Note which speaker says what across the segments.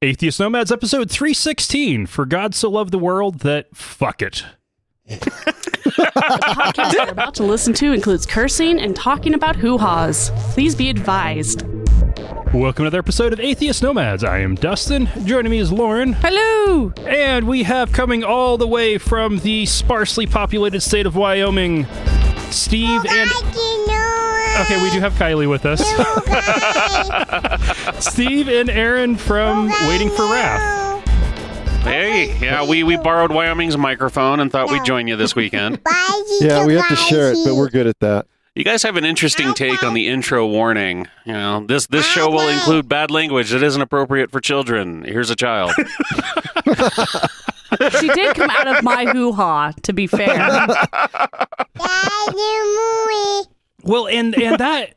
Speaker 1: Atheist Nomads, episode 316. For God so loved the world that fuck it.
Speaker 2: The podcast you're about to listen to includes cursing and talking about hoo-haws. Please be advised.
Speaker 1: Welcome to another episode of Atheist Nomads. I am Dustin. Joining me is Lauren.
Speaker 2: Hello!
Speaker 1: And we have coming all the way from the sparsely populated state of Wyoming, Steve and... Okay, we do have Kylie with us. Steve and Aaron from Waiting for Wrath.
Speaker 3: Hey, yeah, we borrowed Wyoming's microphone and thought we'd join you this weekend.
Speaker 4: Yeah, we have to share it, but we're good at that.
Speaker 3: You guys have an interesting take on the intro warning. You know, this show will include bad language that isn't appropriate for children. Here's a child.
Speaker 2: She did come out of my hoo-ha, to be fair.
Speaker 1: Well, and that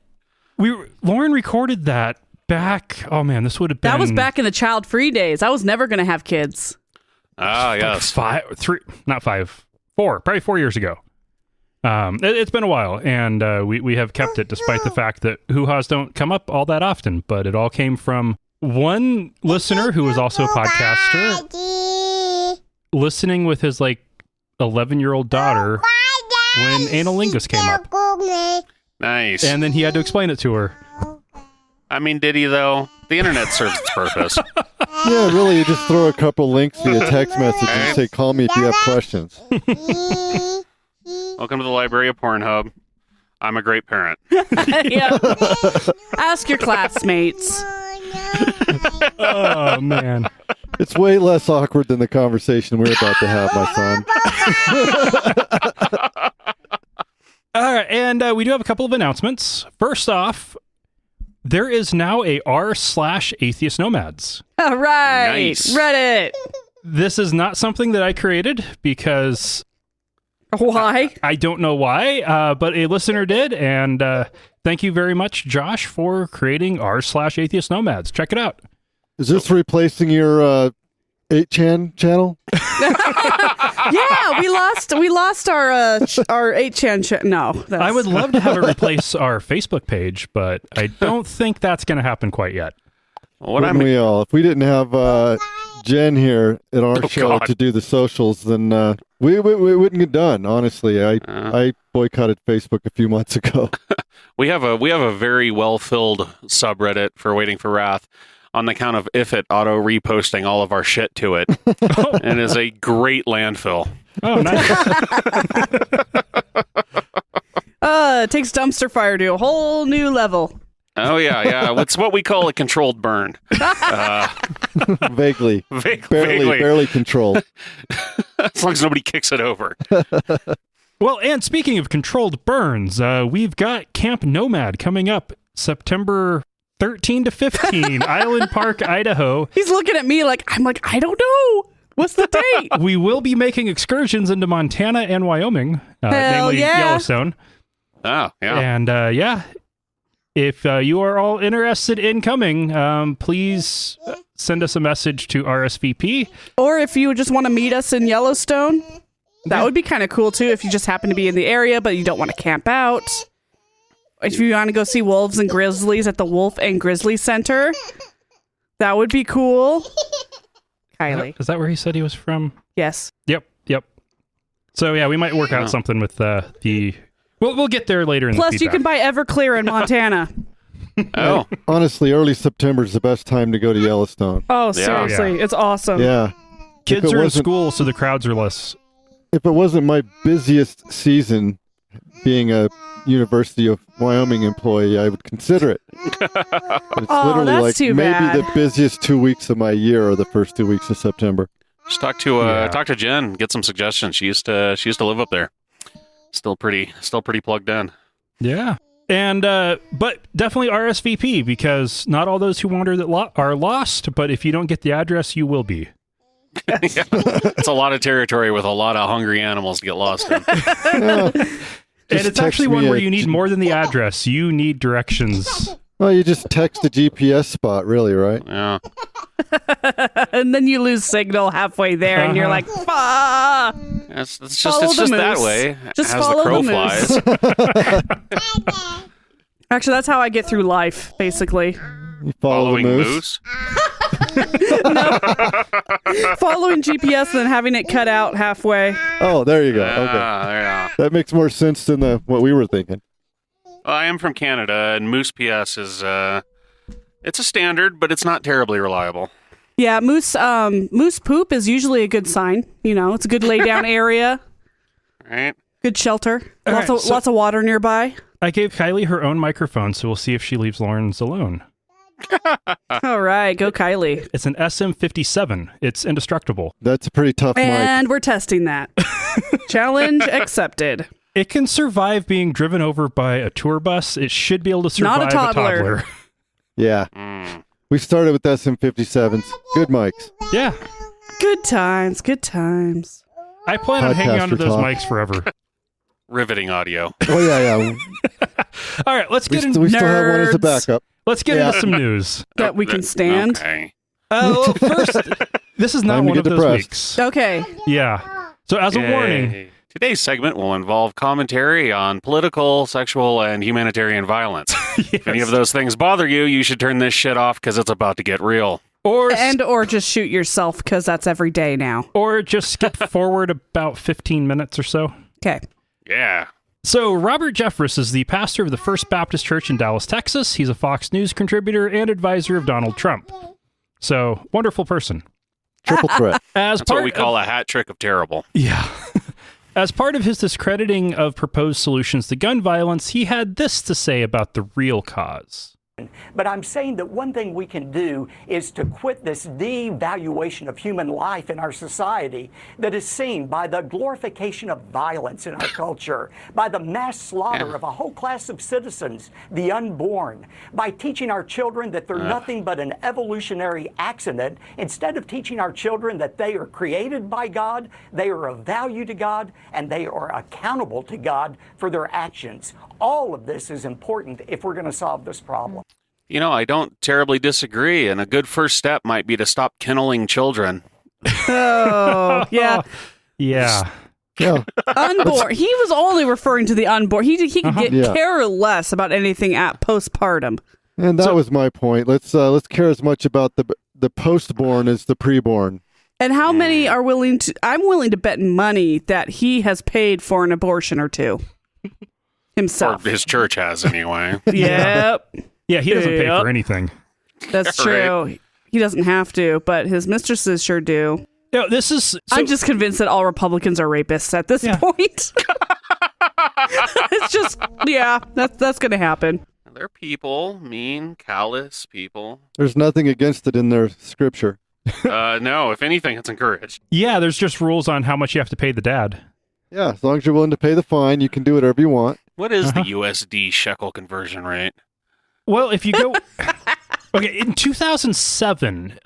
Speaker 1: Lauren recorded that back. Oh man, this would have been.
Speaker 2: That was back in the child-free days. I was never going to have kids.
Speaker 3: Ah, yes.
Speaker 1: 4, probably 4 years ago. It's been a while, and we have kept it despite the fact that hoo-haws don't come up all that often. But it all came from one listener who was also a podcaster, listening with his 11-year-old daughter when analingus came up.
Speaker 3: Nice.
Speaker 1: And then he had to explain it to her.
Speaker 3: I mean, did he, though? The internet serves its purpose.
Speaker 4: Yeah, really, you just throw a couple links via text message and say, call me if you have questions.
Speaker 3: Welcome to the library of Pornhub. I'm a great parent.
Speaker 2: Yeah. Ask your classmates.
Speaker 1: Oh, man.
Speaker 4: It's way less awkward than the conversation we're about to have, my son.
Speaker 1: All right, and we do have a couple of announcements. First off, there is now a r/Atheist Nomads.
Speaker 2: All right.
Speaker 3: Nice.
Speaker 2: Reddit.
Speaker 1: This is not something that I created because...
Speaker 2: Why?
Speaker 1: I don't know why, but a listener did, and thank you very much, Josh, for creating r/Atheist Nomads. Check it out.
Speaker 4: Is this replacing your 8chan channel?
Speaker 2: Yeah, we lost our 8chan. No,
Speaker 1: I would love to have it replace our Facebook page, but I don't think that's going to happen quite yet.
Speaker 4: Wouldn't we all? If we didn't have Jen here at our show to do the socials, then we wouldn't get done. Honestly, I boycotted Facebook a few months ago.
Speaker 3: We have a very well-filled subreddit for Waiting for Wrath on the count of Ifit auto-reposting all of our shit to it. And it is a great landfill.
Speaker 1: Oh, nice.
Speaker 2: It takes dumpster fire to a whole new level.
Speaker 3: Oh, yeah. It's what we call a controlled burn.
Speaker 4: Vaguely. Barely controlled.
Speaker 3: As long as nobody kicks it over.
Speaker 1: Well, and speaking of controlled burns, we've got Camp Nomad coming up September 13 to 15, Island Park, Idaho.
Speaker 2: He's looking at me like, I don't know. What's the date?
Speaker 1: We will be making excursions into Montana and Wyoming, namely Yellowstone.
Speaker 3: Oh, yeah.
Speaker 1: And if you are all interested in coming, please send us a message to RSVP.
Speaker 2: Or if you just want to meet us in Yellowstone, that would be kind of cool too. If you just happen to be in the area, but you don't want to camp out. If you want to go see wolves and grizzlies at the Wolf and Grizzly Center, that would be cool. Kylie.
Speaker 1: Is that where he said he was from?
Speaker 2: Yes.
Speaker 1: Yep. So yeah, we might work out something with the... We'll get there later in the
Speaker 2: Plus, you can buy Everclear in Montana.
Speaker 3: Oh.
Speaker 4: Honestly, early September is the best time to go to Yellowstone.
Speaker 2: Oh, seriously. Yeah. It's awesome.
Speaker 4: Yeah.
Speaker 1: Kids are in school, so the crowds are less.
Speaker 4: If it wasn't my busiest season, being a University of Wyoming employee, I would consider it. But it's literally
Speaker 2: that's too
Speaker 4: maybe
Speaker 2: bad.
Speaker 4: the busiest 2 weeks of my year are the first 2 weeks of September.
Speaker 3: Just talk to Jen, get some suggestions. She used to live up there. Still pretty plugged in.
Speaker 1: Yeah. And but definitely RSVP, because not all those who wander are lost, but if you don't get the address, you will be.
Speaker 3: Yeah. It's a lot of territory with a lot of hungry animals to get lost in.
Speaker 1: And it's actually one where you need more than the address. You need directions.
Speaker 4: Well, you just text a GPS spot, really, right?
Speaker 3: Yeah.
Speaker 2: And then you lose signal halfway there, and you're like, "Fuck!"
Speaker 3: It's just that way.
Speaker 2: Just
Speaker 3: as
Speaker 2: follow
Speaker 3: the crow
Speaker 2: flies. Actually, that's how I get through life, basically.
Speaker 4: You follow the
Speaker 3: Following
Speaker 4: moose.
Speaker 2: Following GPS and then having it cut out halfway.
Speaker 4: Oh, there you go.
Speaker 3: There you
Speaker 4: Okay.
Speaker 3: go.
Speaker 4: That makes more sense than what we were thinking.
Speaker 3: Well, I am from Canada, and Moose PS is it's a standard, but it's not terribly reliable.
Speaker 2: Yeah, moose poop is usually a good sign. You know, it's a good lay down area,
Speaker 3: Right?
Speaker 2: good shelter,
Speaker 1: All right, so-
Speaker 2: lots of water nearby.
Speaker 1: I gave Kylie her own microphone, so we'll see if she leaves Lauren's alone.
Speaker 2: All right, go Kylie.
Speaker 1: It's an SM57. It's indestructible.
Speaker 4: That's a pretty tough mic.
Speaker 2: And we're testing that. Challenge accepted.
Speaker 1: It can survive being driven over by a tour bus. It should be able to survive
Speaker 2: Not a toddler.
Speaker 1: toddler.
Speaker 4: Yeah. We started with SM57s. Good mics.
Speaker 1: Yeah.
Speaker 2: Good times, good times.
Speaker 1: I plan on hanging onto
Speaker 4: Podcaster
Speaker 1: those
Speaker 4: talk.
Speaker 1: mics forever.
Speaker 3: Riveting audio.
Speaker 4: Oh, yeah.
Speaker 1: All right, let's
Speaker 4: We,
Speaker 1: get into
Speaker 4: we still have one as a
Speaker 2: Nerds.
Speaker 4: backup.
Speaker 1: let's get
Speaker 4: Yeah.
Speaker 1: into some news.
Speaker 2: That we can stand.
Speaker 3: Okay.
Speaker 1: Well, first, this is not
Speaker 4: Time to
Speaker 1: one of
Speaker 4: get
Speaker 1: those
Speaker 4: depressed.
Speaker 1: weeks.
Speaker 2: Okay.
Speaker 1: Yeah. So as a warning,
Speaker 3: Yay. Today's segment will involve commentary on political, sexual, and humanitarian violence. If any of those things bother you, you should turn this shit off because it's about to get real.
Speaker 2: Or just shoot yourself because that's every day now.
Speaker 1: or just skip forward about 15 minutes or so.
Speaker 2: Okay.
Speaker 3: Yeah.
Speaker 1: So Robert Jeffress is the pastor of the First Baptist Church in Dallas, Texas. He's a Fox News contributor and advisor of Donald Trump. So, wonderful person.
Speaker 4: Triple threat.
Speaker 1: As
Speaker 3: That's what we call a hat trick of terrible.
Speaker 1: Yeah. As part of his discrediting of proposed solutions to gun violence, he had this to say about the real cause.
Speaker 5: But I'm saying that one thing we can do is to quit this devaluation of human life in our society that is seen by the glorification of violence in our culture, by the mass slaughter of a whole class of citizens, the unborn, by teaching our children that they're nothing but an evolutionary accident, instead of teaching our children that they are created by God, they are of value to God, and they are accountable to God for their actions. All of this is important if we're going to solve this problem.
Speaker 3: You know, I don't terribly disagree, and a good first step might be to stop kenneling children.
Speaker 2: Oh, yeah.
Speaker 1: Yeah.
Speaker 4: Yeah.
Speaker 2: Unborn. He was only referring to the unborn. He could
Speaker 4: Yeah.
Speaker 2: care less about anything at postpartum.
Speaker 4: And that was my point. Let's care as much about the postborn as the preborn.
Speaker 2: And how many are willing to... I'm willing to bet money that he has paid for an abortion or two.
Speaker 3: Or
Speaker 2: Himself.
Speaker 3: his church has, anyway.
Speaker 2: Yep.
Speaker 1: Yeah, he doesn't pay
Speaker 2: Yep.
Speaker 1: for anything.
Speaker 2: That's
Speaker 3: Right.
Speaker 2: true. He doesn't have to, but his mistresses sure do.
Speaker 1: No, this is... So,
Speaker 2: I'm just convinced that all Republicans are rapists at this
Speaker 1: Yeah.
Speaker 2: point. It's just, yeah, that's going to happen.
Speaker 3: They're people, mean, callous people.
Speaker 4: There's nothing against it in their scripture.
Speaker 3: No, if anything, it's encouraged.
Speaker 1: yeah, there's just rules on how much you have to pay the dad.
Speaker 4: Yeah, as long as you're willing to pay the fine, you can do whatever you want.
Speaker 3: What is the USD shekel conversion rate?
Speaker 1: Well, if you go... Okay, in 2007,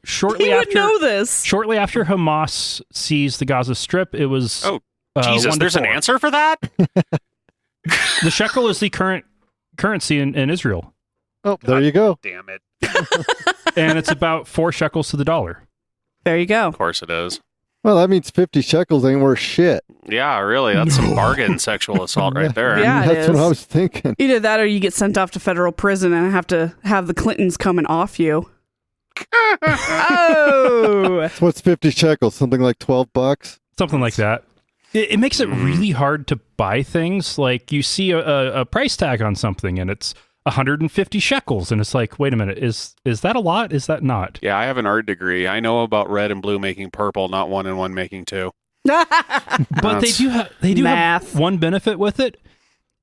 Speaker 1: shortly
Speaker 2: He would
Speaker 1: after...
Speaker 2: know this.
Speaker 1: Shortly after Hamas seized the Gaza Strip, it was...
Speaker 3: Oh, Jesus,
Speaker 1: 1 to
Speaker 3: there's an
Speaker 1: 4.
Speaker 3: answer for that?
Speaker 1: The shekel is the current currency in Israel,
Speaker 4: Oh, there you go.
Speaker 3: Damn it.
Speaker 1: and it's about 4 shekels to the dollar.
Speaker 2: There you go.
Speaker 3: Of course it is.
Speaker 4: Well, that means 50 shekels ain't worth shit.
Speaker 3: Yeah, really. That's some bargain sexual assault right there.
Speaker 2: Yeah, it
Speaker 4: That's what
Speaker 2: is.
Speaker 4: I was thinking.
Speaker 2: Either that or you get sent off to federal prison and have to have the Clintons coming off you. Oh!
Speaker 4: So what's 50 shekels? Something like $12?
Speaker 1: Something like that. It makes it really hard to buy things. Like you see a price tag on something and it's 150 shekels, and it's like, wait a minute, is that a lot? Is that not?
Speaker 3: Yeah, I have an art degree. I know about red and blue making purple, not 1 and 1 making 2.
Speaker 1: But
Speaker 3: That's-
Speaker 1: they do
Speaker 2: Math.
Speaker 1: have one benefit with it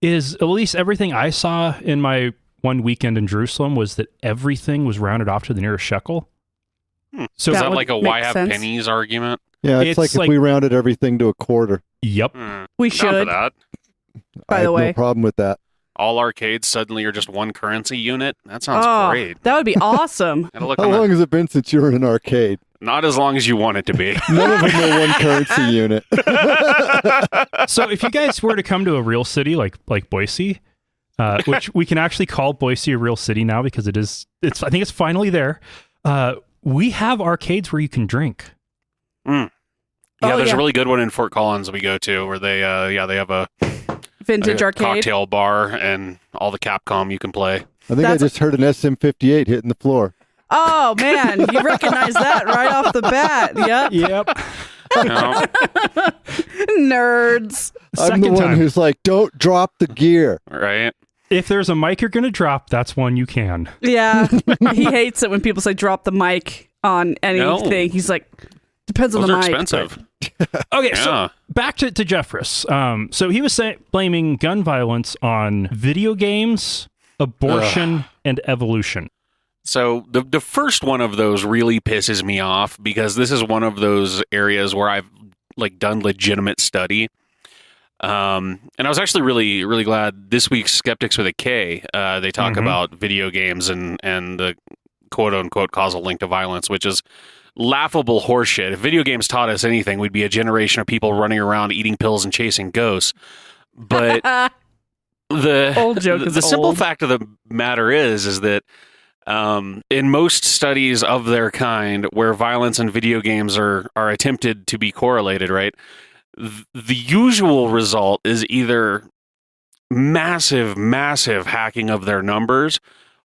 Speaker 1: is at least everything I saw in my one weekend in Jerusalem was that everything was rounded off to the nearest shekel. So
Speaker 3: Is
Speaker 2: That
Speaker 3: that
Speaker 2: would
Speaker 3: like a
Speaker 2: make
Speaker 3: why have
Speaker 2: sense.
Speaker 3: pennies argument?
Speaker 4: Yeah,
Speaker 1: It's
Speaker 4: it's like
Speaker 1: like-
Speaker 4: if we rounded everything to a quarter.
Speaker 1: yep.
Speaker 2: We
Speaker 3: Down for
Speaker 2: should,
Speaker 3: that.
Speaker 2: by
Speaker 4: I
Speaker 2: the
Speaker 4: have
Speaker 2: way.
Speaker 4: no problem with that.
Speaker 3: All arcades suddenly are just one currency unit. That sounds
Speaker 2: Oh,
Speaker 3: great.
Speaker 2: that would be awesome.
Speaker 3: Gotta look
Speaker 4: How
Speaker 3: on
Speaker 4: long
Speaker 3: the,
Speaker 4: has it been since you were in an arcade?
Speaker 3: not as long as you want it to be.
Speaker 4: None of them are one currency unit.
Speaker 1: So if you guys were to come to a real city like Boise, which we can actually call Boise a real city now because it's I think it's finally there. We have arcades where you can drink.
Speaker 3: Yeah,
Speaker 2: Oh,
Speaker 3: there's
Speaker 2: yeah.
Speaker 3: a really good one in Fort Collins we go to where they have a
Speaker 2: Vintage arcade.
Speaker 3: cocktail bar and all the Capcom you can play.
Speaker 4: I think
Speaker 2: That's-
Speaker 4: I just heard an SM58 hitting the floor.
Speaker 2: Oh, man. You recognize that right off the bat. Yep.
Speaker 1: Yep.
Speaker 3: No.
Speaker 2: Nerds.
Speaker 4: I'm the one who's like, don't drop the gear.
Speaker 3: Right.
Speaker 1: If there's a mic you're going to drop, that's one you can.
Speaker 2: Yeah. He hates it when people say drop the mic on anything.
Speaker 3: No.
Speaker 2: He's like, depends on
Speaker 3: Those
Speaker 2: the
Speaker 3: are
Speaker 2: mic.
Speaker 3: expensive.
Speaker 1: Okay,
Speaker 3: Yeah.
Speaker 1: so back to Jeffress. So he was blaming gun violence on video games, abortion, and evolution.
Speaker 3: So the first one of those really pisses me off because this is one of those areas where I've like done legitimate study. And I was actually really, really glad this week's Skeptics with a K, they talk about video games and the quote unquote causal link to violence, which is laughable horseshit. If video games taught us anything, we'd be a generation of people running around eating pills and chasing ghosts. But the simple fact of the matter is that in most studies of their kind where violence and video games are attempted to be correlated, right? The usual result is either massive hacking of their numbers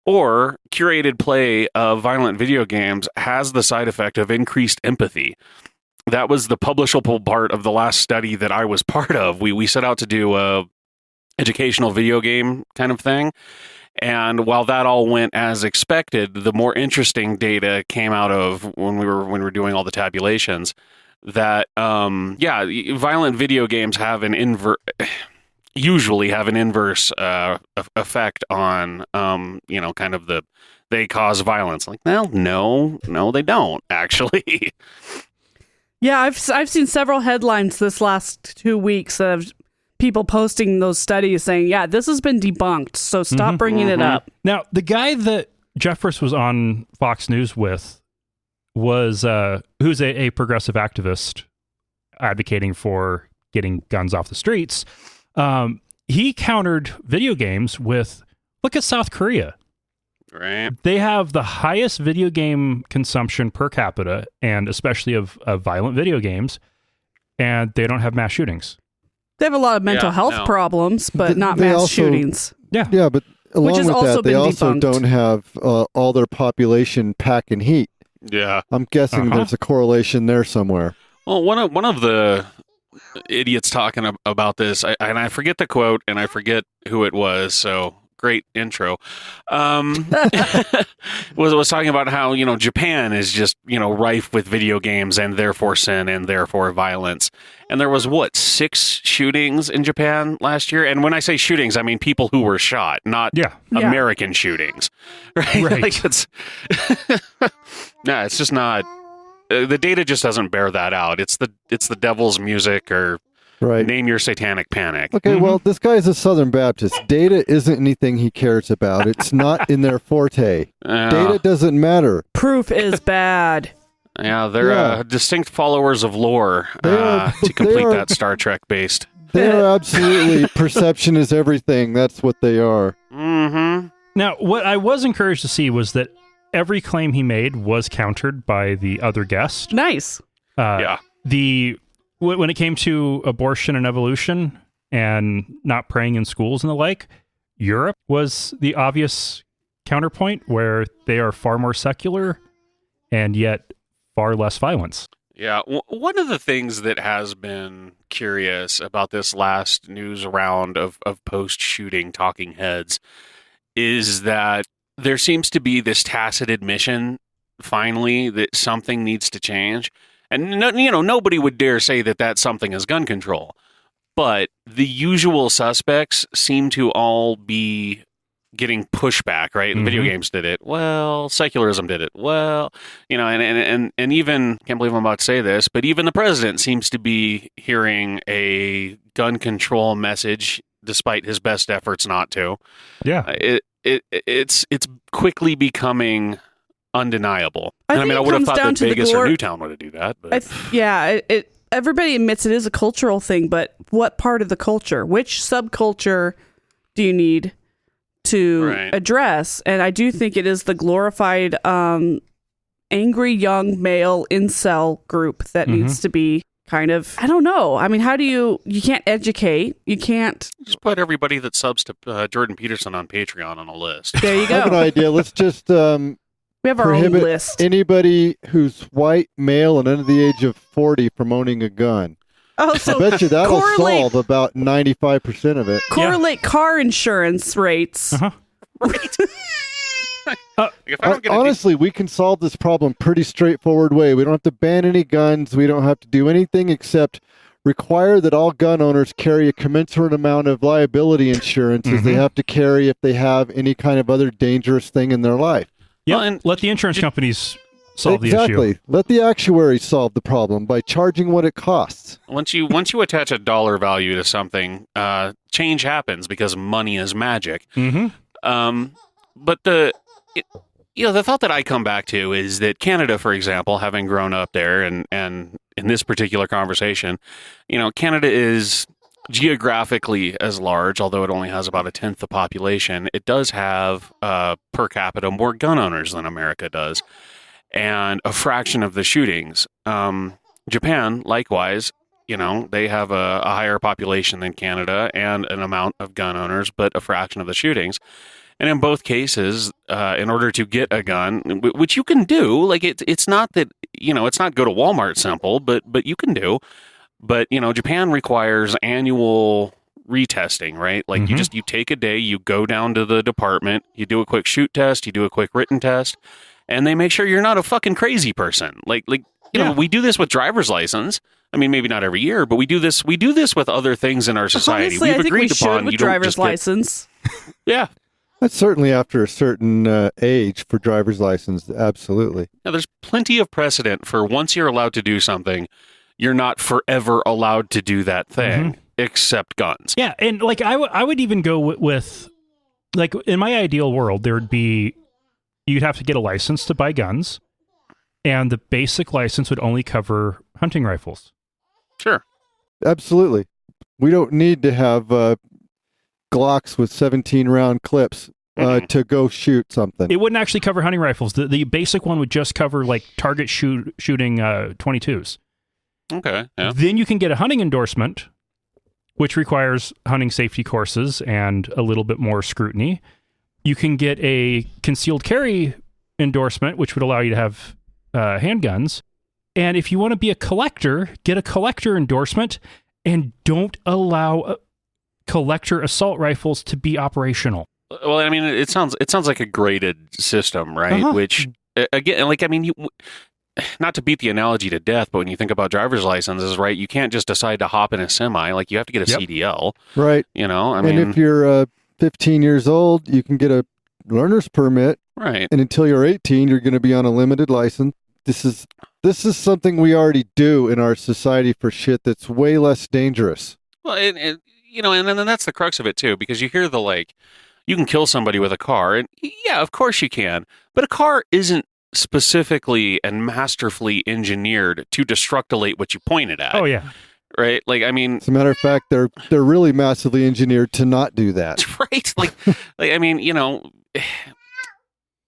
Speaker 3: or curated play of violent video games has the side effect of increased empathy. That was the publishable part of the last study that I was part of. We set out to do a educational video game kind of thing. And while that all went as expected, the more interesting data came out of when we were doing all the tabulations that violent video games have usually have an inverse effect on kind of they cause violence. Like, well, no, they don't actually.
Speaker 2: Yeah, I've seen several headlines this last 2 weeks of people posting those studies saying, yeah, this has been debunked, so stop bringing it up.
Speaker 1: Now, the guy that Jeffress was on Fox News with was who's a progressive activist advocating for getting guns off the streets. He countered video games with, look at South Korea.
Speaker 3: Right.
Speaker 1: They have the highest video game consumption per capita, and especially of violent video games, and they don't have mass shootings.
Speaker 2: They have a lot of mental health problems, but not mass shootings.
Speaker 4: Yeah, but along with that, they also don't have all their population packing heat.
Speaker 3: Yeah.
Speaker 4: I'm guessing there's a correlation there somewhere.
Speaker 3: Well, one of the idiots talking about this, and I forget the quote, and I forget who it was, so great intro, was talking about how, Japan is just, rife with video games and therefore sin and therefore violence. And there was, 6 shootings in Japan last year? And when I say shootings, I mean people who were shot, not American shootings. Right? Like it's just not... the data just doesn't bear that out. It's the devil's music or name your satanic panic.
Speaker 4: Okay, well, this guy's a Southern Baptist. Data isn't anything he cares about. It's not in their forte. Data doesn't matter.
Speaker 2: Proof is bad.
Speaker 3: Yeah, they're distinct followers of lore to complete that Star Trek based.
Speaker 4: They are absolutely perception is everything. That's what they are.
Speaker 3: Mm-hmm.
Speaker 1: Now, what I was encouraged to see was that every claim he made was countered by the other guest.
Speaker 2: Nice.
Speaker 1: When it came to abortion and evolution and not praying in schools and the like, Europe was the obvious counterpoint where they are far more secular and yet far less violence.
Speaker 3: Yeah. One of the things that has been curious about this last news round of post-shooting talking heads is that there seems to be this tacit admission, finally, that something needs to change. And, nobody would dare say that something is gun control. But the usual suspects seem to all be getting pushback, right? And video games did it. Well, secularism did it. Well, and even, can't believe I'm about to say this, but even the president seems to be hearing a gun control message, despite his best efforts not to.
Speaker 1: Yeah.
Speaker 3: It's quickly becoming undeniable. I would have thought that Vegas or Newtown would do that. But
Speaker 2: everybody admits it is a cultural thing, but what part of the culture? Which subculture do you need to address? And I do think it is the glorified angry young male incel group that needs to be kind of, I don't know. I mean, how do you can't educate. You can't.
Speaker 3: Just put everybody that subs to Jordan Peterson on Patreon on a list.
Speaker 2: There you go.
Speaker 4: I have an idea. Let's just
Speaker 2: We have our own
Speaker 4: prohibit
Speaker 2: list.
Speaker 4: anybody who's white, male, and under the age of 40 from owning a gun.
Speaker 2: Oh, so
Speaker 4: I bet you that'll
Speaker 2: correlate-
Speaker 4: solve about 95% of it.
Speaker 2: correlate car insurance rates.
Speaker 1: Uh-huh.
Speaker 3: Right. If I don't get a
Speaker 4: Honestly, we can solve this problem pretty straightforward way. We don't have to ban any guns. We don't have to do anything except require that all gun owners carry a commensurate amount of liability insurance as they have to carry if they have any kind of other dangerous thing in their life.
Speaker 1: Yeah,
Speaker 3: Well, and
Speaker 1: let the insurance companies solve the
Speaker 4: Exactly.
Speaker 1: issue.
Speaker 4: Let the actuaries solve the problem by charging what it costs.
Speaker 3: once you attach a dollar value to something, change happens because money is magic.
Speaker 1: Mm-hmm.
Speaker 3: But the thought that I come back to is that Canada, for example, having grown up there, and in this particular conversation, Canada is geographically as large, although it only has about a tenth the population. It does have per capita more gun owners than America does, and a fraction of the shootings. Japan, likewise, they have a higher population than Canada and an amount of gun owners, but a fraction of the shootings. And in both cases, in order to get a gun, which you can do, like it's not that, it's not go to Walmart simple, but you can do. But, Japan requires annual retesting, right? Like you take a day, you go down to the department, you do a quick shoot test, you do a quick written test, and they make sure you're not a fucking crazy person. Like we do this with driver's license. I mean, maybe not every year, but we do this with other things in our society.
Speaker 2: Honestly, I think we
Speaker 3: agreed
Speaker 2: should
Speaker 3: upon
Speaker 2: with
Speaker 3: you don't
Speaker 2: driver's
Speaker 3: just get-
Speaker 2: license.
Speaker 3: Yeah.
Speaker 4: That's certainly after a certain age for driver's license. Absolutely.
Speaker 3: Now, there's plenty of precedent for once you're allowed to do something, you're not forever allowed to do that thing, except guns.
Speaker 1: Yeah, and like I would even go with like in my ideal world, there would be you'd have to get a license to buy guns, and the basic license would only cover hunting rifles.
Speaker 3: Sure.
Speaker 4: Absolutely. We don't need to have Glocks with 17-round clips to go shoot something.
Speaker 1: It wouldn't actually cover hunting rifles. The basic one would just cover like target shooting 22s.
Speaker 3: Okay. Yeah.
Speaker 1: Then you can get a hunting endorsement, which requires hunting safety courses and a little bit more scrutiny. You can get a concealed carry endorsement, which would allow you to have handguns. And if you want to be a collector, get a collector endorsement and don't allow collector assault rifles to be operational.
Speaker 3: Well, I mean, it sounds like a graded system, right? Which again, like, I mean, not to beat the analogy to death, but when you think about driver's licenses, right, you can't just decide to hop in a semi. Like, you have to get a CDL,
Speaker 4: right?
Speaker 3: I mean,
Speaker 4: and if you're 15 years old, you can get a learner's permit,
Speaker 3: right?
Speaker 4: And until you're 18, you're going to be on a limited license. This is something we already do in our society for shit that's way less dangerous.
Speaker 3: Well, and then that's the crux of it too, because you hear you can kill somebody with a car, and yeah, of course you can, but a car isn't specifically and masterfully engineered to destructilate what you pointed at.
Speaker 1: Oh yeah,
Speaker 3: right. Like, I mean,
Speaker 4: as a matter of fact, they're really massively engineered to not do that.
Speaker 3: Right. Like I mean,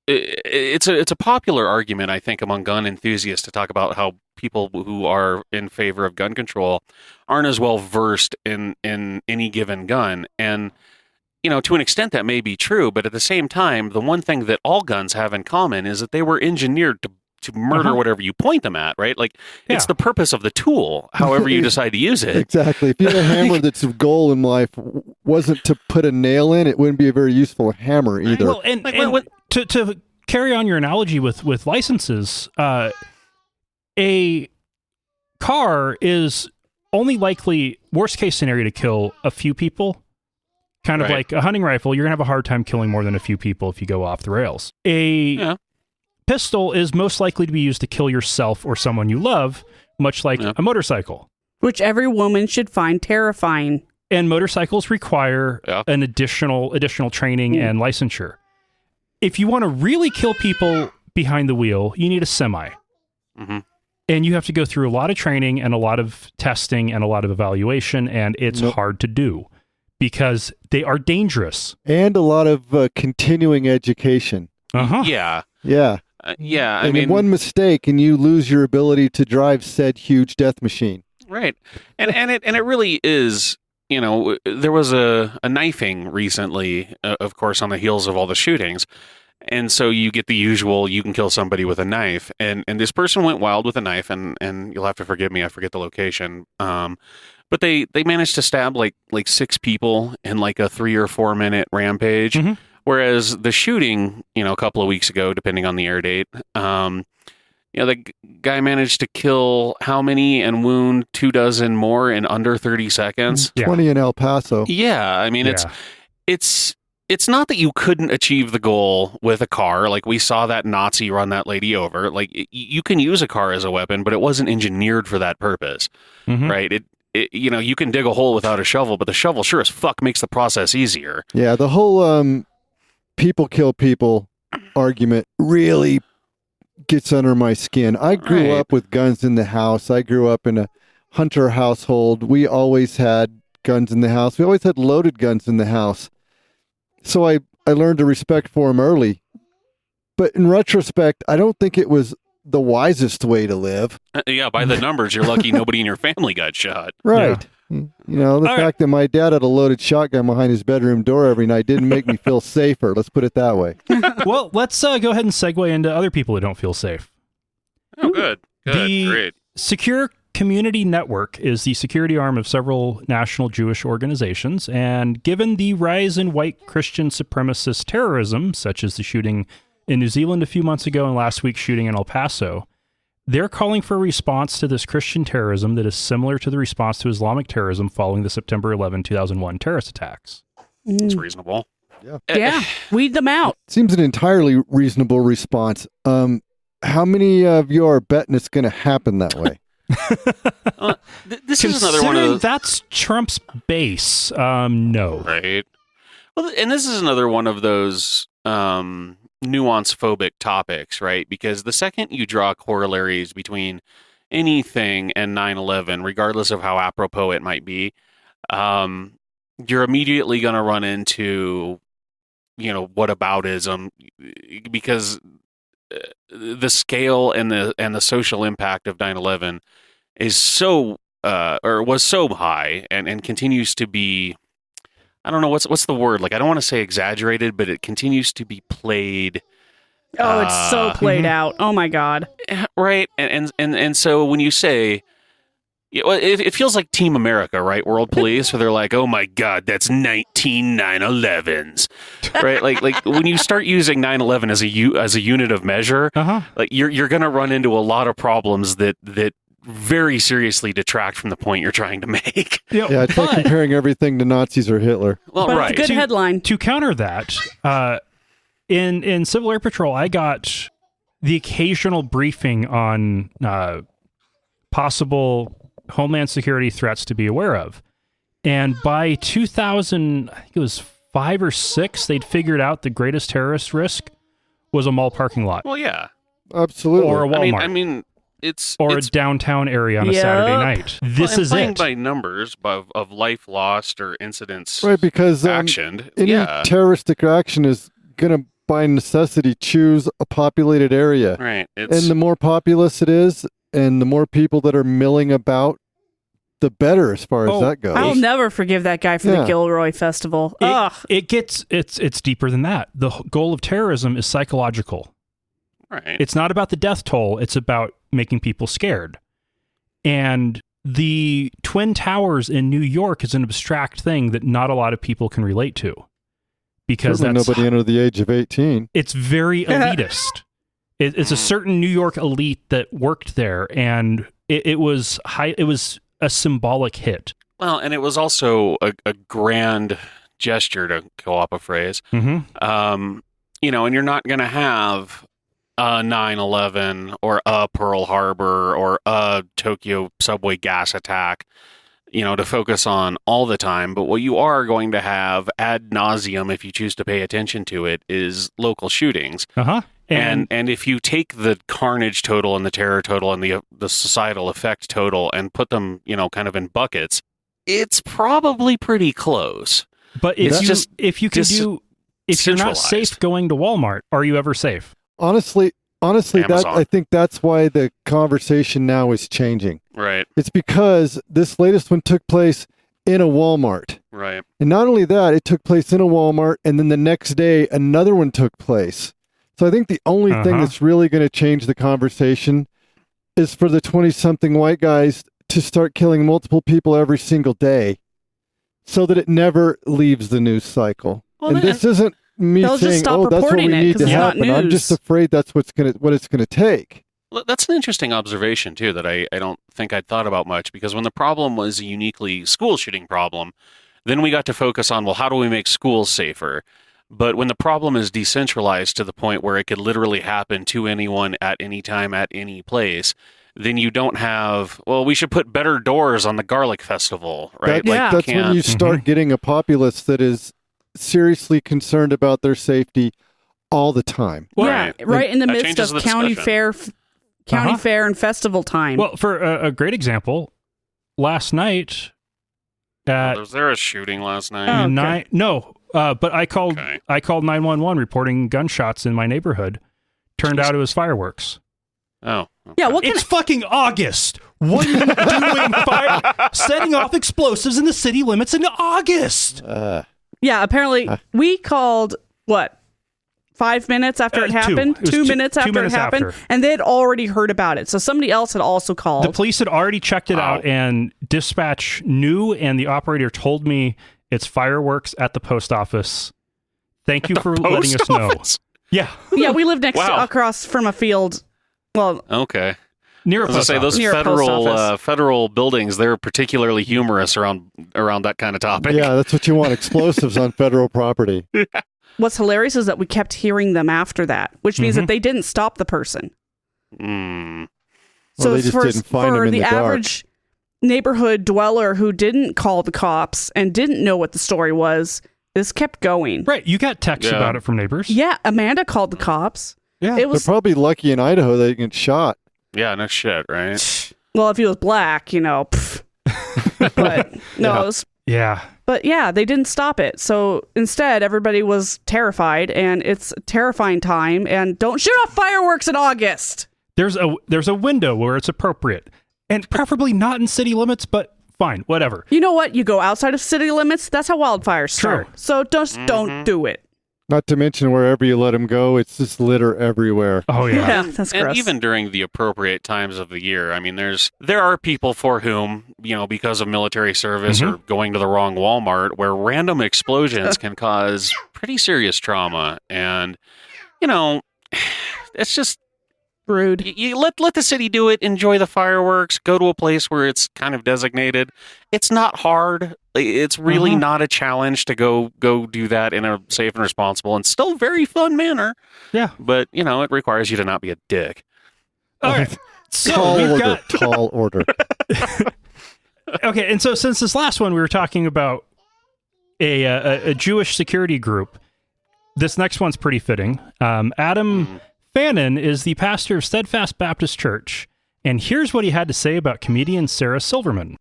Speaker 3: it's a popular argument, I think, among gun enthusiasts to talk about how people who are in favor of gun control aren't as well versed in any given gun. And, to an extent that may be true, but at the same time, the one thing that all guns have in common is that they were engineered to murder whatever you point them at, right? Like, it's the purpose of the tool, however you decide to use it.
Speaker 4: Exactly. If you had a hammer that's goal in life wasn't to put a nail in, it wouldn't be a very useful hammer either.
Speaker 1: Well, and to carry on your analogy with licenses, a car is only likely, worst case scenario, to kill a few people. Kind of like a hunting rifle, you're going to have a hard time killing more than a few people if you go off the rails. A pistol is most likely to be used to kill yourself or someone you love, much like a motorcycle.
Speaker 2: Which every woman should find terrifying.
Speaker 1: And motorcycles require an additional training and licensure. If you want to really kill people behind the wheel, you need a semi.
Speaker 3: Mm-hmm.
Speaker 1: And you have to go through a lot of training and a lot of testing and a lot of evaluation, and it's hard to do because they are dangerous.
Speaker 4: And a lot of continuing education.
Speaker 3: Yeah.
Speaker 4: Yeah.
Speaker 3: I
Speaker 4: mean, one mistake and you lose your ability to drive said huge death machine.
Speaker 3: Right. And it really is, there was a knifing recently, of course, on the heels of all the shootings. And so you get the usual, you can kill somebody with a knife. And this person went wild with a knife, and you'll have to forgive me, I forget the location. But they managed to stab like 6 people in like a 3 or 4 minute rampage.
Speaker 1: Mm-hmm.
Speaker 3: Whereas the shooting, a couple of weeks ago, depending on the air date, the guy managed to kill how many and wound 24 more in under 30 seconds.
Speaker 4: 20 in El Paso.
Speaker 3: Yeah, I mean, it's not that you couldn't achieve the goal with a car. Like, we saw that Nazi run that lady over. Like, you can use a car as a weapon, but it wasn't engineered for that purpose, right? You can dig a hole without a shovel, but the shovel sure as fuck makes the process easier.
Speaker 4: Yeah, the whole people kill people argument really gets under my skin. I grew up with guns in the house. I grew up in a hunter household. We always had guns in the house. We always had loaded guns in the house. So I learned to respect for them early. But in retrospect, I don't think it was the wisest way to live.
Speaker 3: Yeah, by the numbers, you're lucky nobody in your family got shot.
Speaker 4: Right. Yeah. The fact that my dad had a loaded shotgun behind his bedroom door every night didn't make me feel safer. Let's put it that way.
Speaker 1: Well, let's go ahead and segue into other people who don't feel safe.
Speaker 3: Oh, good. Great.
Speaker 1: Secure Community Network is the security arm of several national Jewish organizations, and given the rise in white Christian supremacist terrorism, such as the shooting in New Zealand a few months ago and last week's shooting in El Paso, they're calling for a response to this Christian terrorism that is similar to the response to Islamic terrorism following the September 11, 2001 terrorist attacks.
Speaker 3: It's reasonable.
Speaker 2: Yeah, weed them out.
Speaker 4: Seems an entirely reasonable response. How many of you are betting it's going to happen that way?
Speaker 3: This is another one of those.
Speaker 1: That's Trump's base. No.
Speaker 3: Right. Well, and this is another one of those nuance-phobic topics, right? Because the second you draw corollaries between anything and 9/11, regardless of how apropos it might be, you're immediately going to run into, whataboutism, because the scale and the social impact of 9/11 is so was so high and continues to be, I don't know what's the word, like, I don't want to say exaggerated, but it continues to be played.
Speaker 2: Oh, it's so played out. Oh my God.
Speaker 3: Right. And so when you say, it feels like Team America, right? World Police, where they're like, oh my God, that's 19 9/11s, right? like when you start using 9/11 as a unit of measure, like you're going to run into a lot of problems that very seriously detract from the point you're trying to make.
Speaker 4: Yeah, it's like comparing everything to Nazis or Hitler.
Speaker 3: Well,
Speaker 2: but
Speaker 3: right.
Speaker 2: It's a good headline.
Speaker 1: To counter that, in Civil Air Patrol, I got the occasional briefing on possible Homeland Security threats to be aware of. And by 2000, I think it was 5 or 6, they'd figured out the greatest terrorist risk was a mall parking lot.
Speaker 3: Well, yeah.
Speaker 4: Absolutely.
Speaker 1: Or a Walmart.
Speaker 3: I mean it's
Speaker 1: a downtown area on a Saturday night. This is
Speaker 3: playing
Speaker 1: it.
Speaker 3: By numbers of life lost or incidents,
Speaker 4: right? Because
Speaker 3: actioned.
Speaker 4: Any terroristic action is going to, by necessity, choose a populated area.
Speaker 3: Right.
Speaker 4: And the more populous it is, and the more people that are milling about, the better as far as that goes.
Speaker 2: I'll never forgive that guy for the Gilroy Festival.
Speaker 1: It's deeper than that. The goal of terrorism is psychological.
Speaker 3: Right.
Speaker 1: It's not about the death toll. It's about making people scared. And the Twin Towers in New York is an abstract thing that not a lot of people can relate to. Because
Speaker 4: nobody under the age of 18.
Speaker 1: It's very elitist. It's a certain New York elite that worked there, and it was a symbolic hit.
Speaker 3: Well, and it was also a grand gesture, to co-op a phrase.
Speaker 1: Mm-hmm.
Speaker 3: And you're not going to have a 9/11 or a Pearl Harbor or a Tokyo subway gas attack, to focus on all the time. But what you are going to have ad nauseum, if you choose to pay attention to it, is local shootings. And if you take the carnage total and the terror total and the societal effect total and put them, kind of in buckets, it's probably pretty close.
Speaker 1: But if you're not safe going to Walmart, are you ever safe?
Speaker 4: Honestly, I think that's why the conversation now is changing.
Speaker 3: Right.
Speaker 4: It's because this latest one took place in a Walmart.
Speaker 3: Right.
Speaker 4: And not only that, it took place in a Walmart, and then the next day, another one took place. So I think the only thing that's really going to change the conversation is for the 20-something white guys to start killing multiple people every single day so that it never leaves the news cycle.
Speaker 3: Well,
Speaker 4: and this isn't me saying, oh, that's what we need to happen. I'm just afraid that's what it's going to take.
Speaker 3: That's an interesting observation, too, that I don't think I'd thought about much, because when the problem was a uniquely school shooting problem, then we got to focus on, well, how do we make schools safer? But when the problem is decentralized to the point where it could literally happen to anyone at any time, at any place, then you don't have, well, we should put better doors on the garlic festival, right?
Speaker 4: That's when you start getting a populace that is seriously concerned about their safety all the time.
Speaker 2: Well, right in the midst of county fair and festival time.
Speaker 1: Well, for a great example, last night
Speaker 3: was there a shooting last night?
Speaker 1: But I called 911 reporting gunshots in my neighborhood. Turned out it was fireworks.
Speaker 3: Oh. Okay.
Speaker 2: Yeah,
Speaker 1: it's fucking August. What are you doing setting off explosives in the city limits in August?
Speaker 2: Yeah, apparently we called, 5 minutes after it happened? 2 minutes after it happened? And they had already heard about it. So somebody else had also called.
Speaker 1: The police had already checked it out, and dispatch knew, and the operator told me it's fireworks at the post office. Thank you for letting us know. Yeah.
Speaker 2: Yeah, we live across from a field. Well,
Speaker 3: okay.
Speaker 1: Near a post office.
Speaker 3: Those federal buildings, they're particularly humorous around that kind of topic.
Speaker 4: Yeah, that's what you want, explosives on federal property.
Speaker 2: What's hilarious is that we kept hearing them after that, which means that they didn't stop the person.
Speaker 4: So they just didn't find him in the
Speaker 2: average neighborhood dweller who didn't call the cops and didn't know what the story was, this kept going.
Speaker 1: Right, you got texts about it from neighbors.
Speaker 2: Yeah, Amanda called the cops.
Speaker 4: Yeah, they're probably lucky in Idaho they get shot.
Speaker 3: Yeah, no shit, right?
Speaker 2: Well, if he was black, but no, it was...
Speaker 1: Yeah.
Speaker 2: But yeah, they didn't stop it. So instead, everybody was terrified, and it's a terrifying time. And don't shoot off fireworks in August.
Speaker 1: There's a window where it's appropriate, and preferably not in city limits, but fine, whatever.
Speaker 2: You know what? You go outside of city limits, that's how wildfires start.
Speaker 1: True.
Speaker 2: So just don't do it.
Speaker 4: Not to mention wherever you let them go, it's just litter everywhere.
Speaker 1: Oh yeah,
Speaker 2: that's
Speaker 3: and
Speaker 2: gross.
Speaker 3: Even during the appropriate times of the year, I mean, there are people for whom, because of military service or going to the wrong Walmart, where random explosions can cause pretty serious trauma, and it's just
Speaker 2: rude.
Speaker 3: You let the city do it. Enjoy the fireworks. Go to a place where it's kind of designated. It's not hard. It's really not a challenge to go do that in a safe and responsible and still very fun manner.
Speaker 1: Yeah.
Speaker 3: But, it requires you to not be a dick.
Speaker 1: All right. So
Speaker 4: tall order.
Speaker 1: Okay, and so since this last one we were talking about a Jewish security group, this next one's pretty fitting. Adam Fannin is the pastor of Steadfast Baptist Church, and here's what he had to say about comedian Sarah Silverman.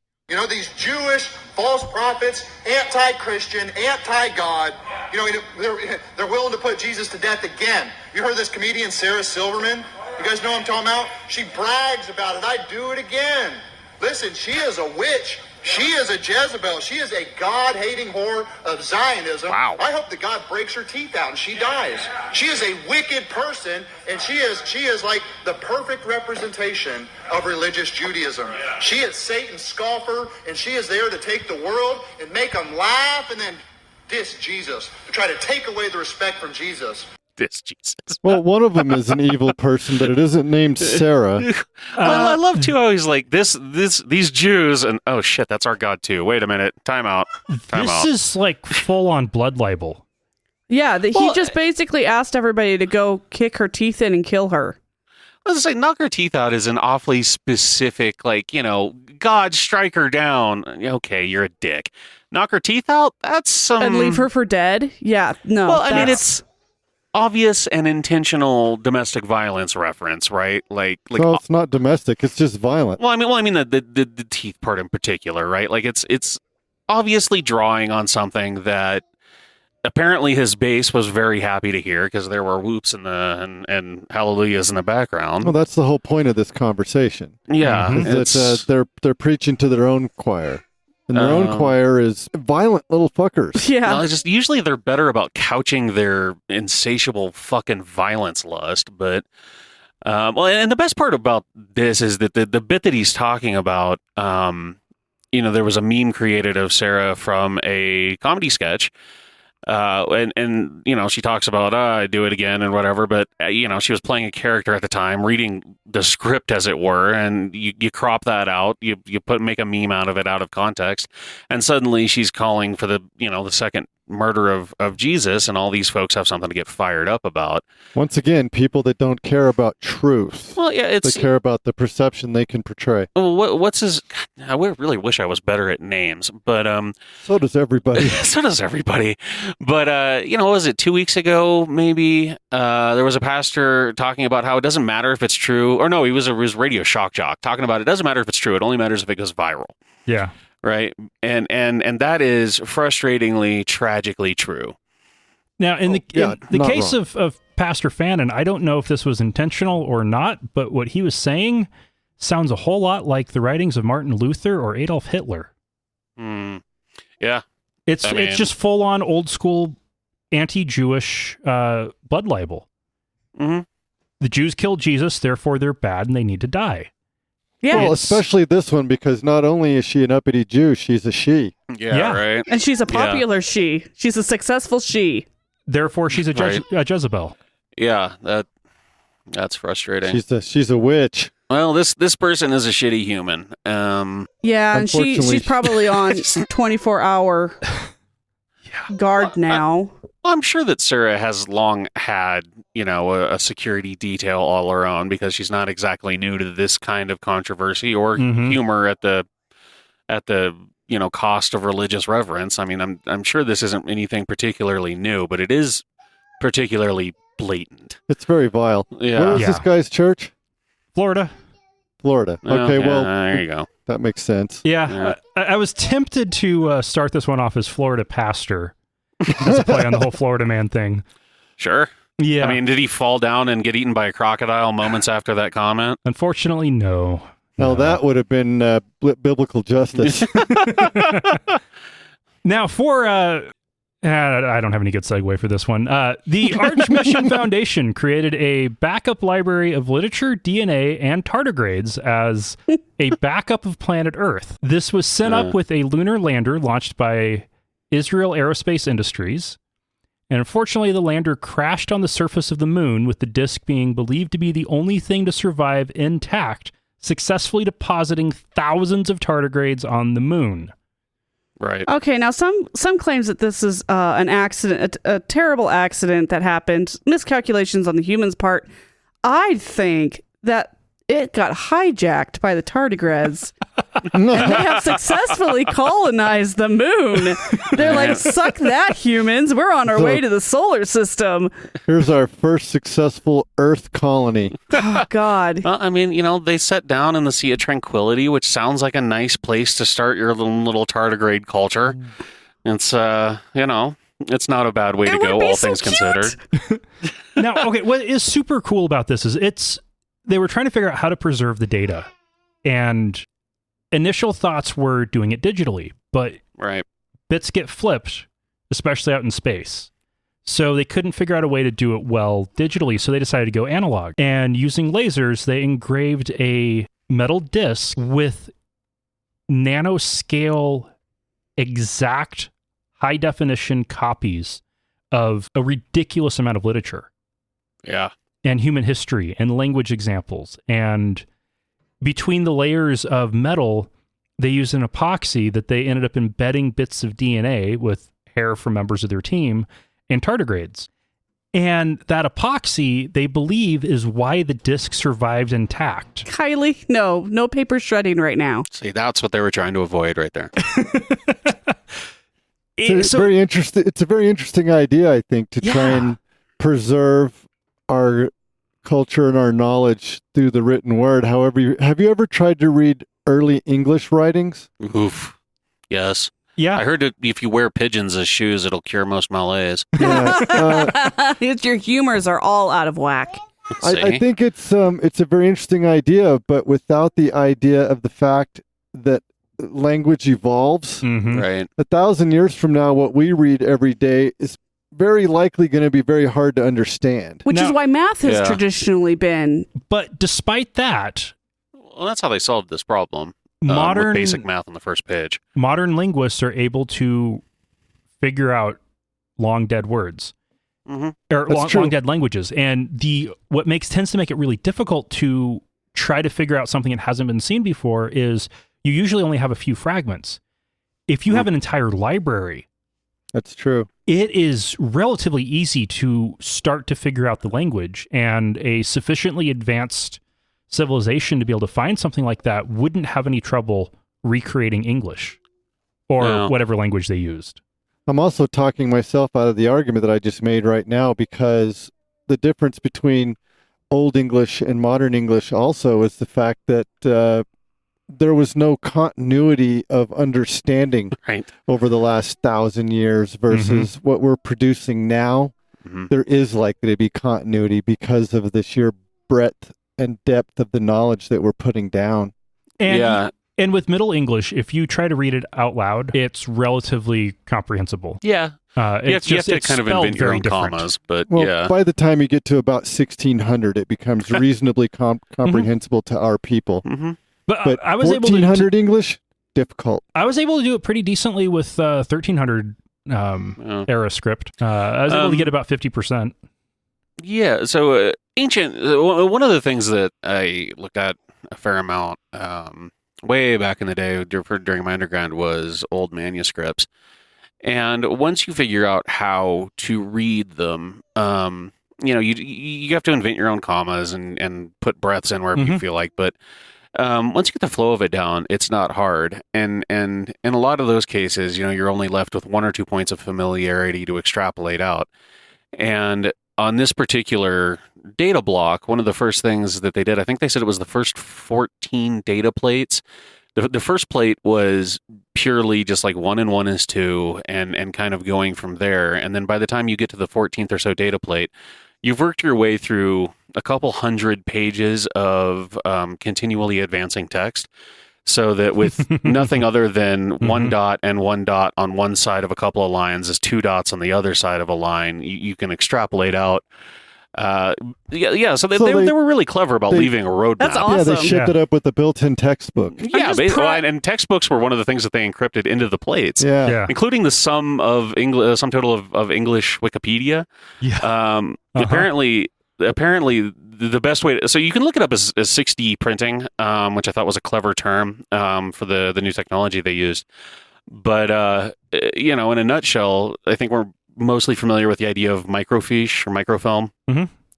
Speaker 6: These Jewish false prophets, anti-Christian, anti-God, they're willing to put Jesus to death again. You heard this comedian Sarah Silverman? You guys know what I'm talking about? She brags about it. I'd do it again. Listen, she is a witch. She is a Jezebel. She is a God-hating whore of Zionism.
Speaker 3: Wow.
Speaker 6: I hope that God breaks her teeth out and she dies. She is a wicked person, and she is like the perfect representation of religious Judaism. She is Satan's scoffer, and she is there to take the world and make them laugh and then diss Jesus, to try to take away the respect from Jesus.
Speaker 3: This Jesus.
Speaker 4: Well, one of them is an evil person, but it isn't named Sarah.
Speaker 3: I love too how he's like these Jews, and oh shit, that's our God too. Wait a minute, time out.
Speaker 1: This is like full on blood libel.
Speaker 2: Yeah, he just basically asked everybody to go kick her teeth in and kill her.
Speaker 3: I was gonna say, knock her teeth out is an awfully specific, God strike her down. Okay, you're a dick. Knock her teeth out. That's some
Speaker 2: and leave her for dead. Yeah, no.
Speaker 3: Well, I mean it's obvious and intentional domestic violence reference, right?
Speaker 4: No, it's not domestic; it's just violent.
Speaker 3: Well, I mean the teeth part in particular, right? Like it's obviously drawing on something that apparently his base was very happy to hear, because there were whoops and hallelujahs in the background.
Speaker 4: Well, that's the whole point of this conversation.
Speaker 3: Yeah,
Speaker 4: That they're preaching to their own choir. And their own choir is violent little fuckers.
Speaker 2: Yeah.
Speaker 3: Well, just usually they're better about couching their insatiable fucking violence lust, but well, and the best part about this is that the bit that he's talking about, there was a meme created of Sarah from a comedy sketch. And she talks about, I do it again and whatever, but, she was playing a character at the time, reading the script as it were, and you crop that out, you make a meme out of it out of context, and suddenly she's calling for the second murder of Jesus, and all these folks have something to get fired up about.
Speaker 4: Once again, people that don't care about truth.
Speaker 3: Well, yeah,
Speaker 4: they care about the perception they can portray.
Speaker 3: Well, what's his? I really wish I was better at names, but
Speaker 4: so does everybody.
Speaker 3: So does everybody. But was it 2 weeks ago? Maybe there was a pastor talking about how it doesn't matter if it's true, or no, he was a radio shock jock talking about it doesn't matter if it's true. It only matters if it goes viral.
Speaker 1: Yeah.
Speaker 3: Right. And that is frustratingly, tragically true.
Speaker 1: Now, in the case
Speaker 4: wrong.
Speaker 1: of Pastor Fannin, I don't know if this was intentional or not, but what he was saying sounds a whole lot like the writings of Martin Luther or Adolf Hitler.
Speaker 3: Yeah.
Speaker 1: It's just full on old school anti-Jewish blood libel.
Speaker 3: Mm-hmm.
Speaker 1: The Jews killed Jesus, therefore they're bad and they need to die.
Speaker 2: Yeah.
Speaker 4: Well, especially this one, because not only is she an uppity Jew, she's a she.
Speaker 3: Yeah. Right.
Speaker 2: And she's a popular she. She's a successful she.
Speaker 1: Therefore, she's a Jezebel.
Speaker 3: Yeah, that's frustrating.
Speaker 4: She's a witch.
Speaker 3: Well, this person is a shitty human.
Speaker 2: Yeah, and she's probably on 24-hour guard now.
Speaker 3: I'm sure that Sarah has long had, a security detail all her own, because she's not exactly new to this kind of controversy or humor at the cost of religious reverence. I mean, I'm sure this isn't anything particularly new, but it is particularly blatant.
Speaker 4: It's very vile.
Speaker 3: Yeah.
Speaker 4: Where is this guy's church?
Speaker 1: Florida.
Speaker 4: Okay, well,
Speaker 3: there you go.
Speaker 4: That makes sense.
Speaker 1: Yeah. I was tempted to start this one off as Florida pastor as a play on the whole Florida man thing.
Speaker 3: Sure.
Speaker 1: Yeah.
Speaker 3: I mean, did he fall down and get eaten by a crocodile moments after that comment?
Speaker 1: Unfortunately, no.
Speaker 4: Now, that would have been biblical justice.
Speaker 1: Now, for... I don't have any good segue for this one. The Arch Mission Foundation created a backup library of literature, DNA, and tardigrades as a backup of planet Earth. This was sent up with a lunar lander launched by Israel Aerospace Industries. And unfortunately, the lander crashed on the surface of the moon, with the disk being believed to be the only thing to survive intact, successfully depositing thousands of tardigrades on the moon.
Speaker 3: Right.
Speaker 2: Okay, now some claims that this is an accident, a terrible accident that happened, miscalculations on the human's part. I think that it got hijacked by the tardigrades. And they have successfully colonized the moon. They're like, suck that, humans. We're on our way to the solar system.
Speaker 4: Here's our first successful Earth colony.
Speaker 2: Oh, God.
Speaker 3: Well, I mean, they set down in the Sea of Tranquility, which sounds like a nice place to start your little tardigrade culture. It's, it's not a bad way to go, all things considered.
Speaker 1: Now, okay, what is super cool about this is they were trying to figure out how to preserve the data. And initial thoughts were doing it digitally, but bits get flipped, especially out in space. So they couldn't figure out a way to do it well digitally, so they decided to go analog. And using lasers, they engraved a metal disc with nanoscale exact high-definition copies of a ridiculous amount of literature.
Speaker 3: Yeah.
Speaker 1: And human history and language examples. And between the layers of metal, they used an epoxy that they ended up embedding bits of DNA with hair from members of their team and tardigrades. And that epoxy, they believe, is why the disc survived intact.
Speaker 2: Kylie, no paper shredding right now.
Speaker 3: See, that's what they were trying to avoid right there.
Speaker 4: It's very interesting. It's a very interesting idea, I think, to try and preserve our culture and our knowledge through the written word. However, have you ever tried to read early English writings?
Speaker 3: Oof. Yes.
Speaker 1: Yeah.
Speaker 3: I heard that if you wear pigeons as shoes, it'll cure most malaise.
Speaker 4: Yeah,
Speaker 2: Your humors are all out of whack.
Speaker 4: I think it's a very interesting idea, but without the idea of the fact that language evolves.
Speaker 1: Mhm.
Speaker 3: Right.
Speaker 4: 1,000 years from now, what we read every day is very likely going to be very hard to understand.
Speaker 2: Which is
Speaker 1: Now-
Speaker 2: why math has
Speaker 3: Yeah.
Speaker 2: traditionally been.
Speaker 1: But despite that,
Speaker 3: Well, that's how they solved this problem. With
Speaker 1: modern
Speaker 3: basic math on the first page.
Speaker 1: modern linguists are able to figure out long dead words.
Speaker 3: Mm-hmm.
Speaker 1: Or
Speaker 4: That's
Speaker 1: long
Speaker 4: true.
Speaker 1: dead languages, and what tends to make it really difficult to try to figure out something that hasn't been seen before is you usually only have a few fragments. If you have an entire library,
Speaker 4: That's true.
Speaker 1: it is relatively easy to start to figure out the language, and a sufficiently advanced civilization to be able to find something like that wouldn't have any trouble recreating English or
Speaker 3: No.
Speaker 1: whatever language they used.
Speaker 4: I'm also talking myself out of the argument that I just made right now, because the difference between Old English and Modern English also is the fact that there was no continuity of understanding
Speaker 3: Right.
Speaker 4: over the last 1,000 years versus what we're producing now.
Speaker 3: Mhm.
Speaker 4: There is likely to be continuity because of the sheer breadth and depth of the knowledge that we're putting down.
Speaker 1: And
Speaker 3: Yeah.
Speaker 1: And with Middle English, if you try to read it out loud, it's relatively comprehensible.
Speaker 3: Yeah. You have
Speaker 1: It's
Speaker 3: to
Speaker 1: it's
Speaker 3: kind of
Speaker 1: spelled
Speaker 3: invent your
Speaker 1: very
Speaker 3: own
Speaker 1: different.
Speaker 3: commas, but
Speaker 4: Well,
Speaker 3: yeah.
Speaker 4: by the time you get to about 1600, it becomes reasonably comprehensible to our people.
Speaker 3: Mm-hmm.
Speaker 4: But
Speaker 1: I was able to
Speaker 4: 1400 English, difficult.
Speaker 1: I was able to do it pretty decently with 1300 era script. I was able to get about 50%.
Speaker 3: Yeah, so ancient. One of the things that I looked at a fair amount way back in the day during my undergrad was old manuscripts, and once you figure out how to read them, you have to invent your own commas and put breaths in wherever you feel like, but. Once you get the flow of it down, it's not hard. And in a lot of those cases, you're only left with 1 or 2 points of familiarity to extrapolate out. And on this particular data block, one of the first things that they did, I think they said it was the first 14 data plates. The first plate was purely just like 1 and 1 is 2 and kind of going from there. And then by the time you get to the 14th or so data plate, you've worked your way through a couple hundred pages of continually advancing text, so that with nothing other than one dot and one dot on one side of a couple of lines is 2 dots on the other side of a line, you can extrapolate out. So they were really clever about leaving a roadmap.
Speaker 2: That's
Speaker 4: Yeah,
Speaker 2: awesome.
Speaker 4: they shipped it up with the built-in textbook.
Speaker 3: Yeah,
Speaker 2: just
Speaker 3: basically, and textbooks were one of the things that they encrypted into the plates.
Speaker 4: Yeah.
Speaker 3: Including the sum total of English Wikipedia.
Speaker 1: Yeah.
Speaker 3: Apparently, the best way so you can look it up as 6D printing, which I thought was a clever term for the new technology they used. But in a nutshell, I think we're mostly familiar with the idea of microfiche or microfilm.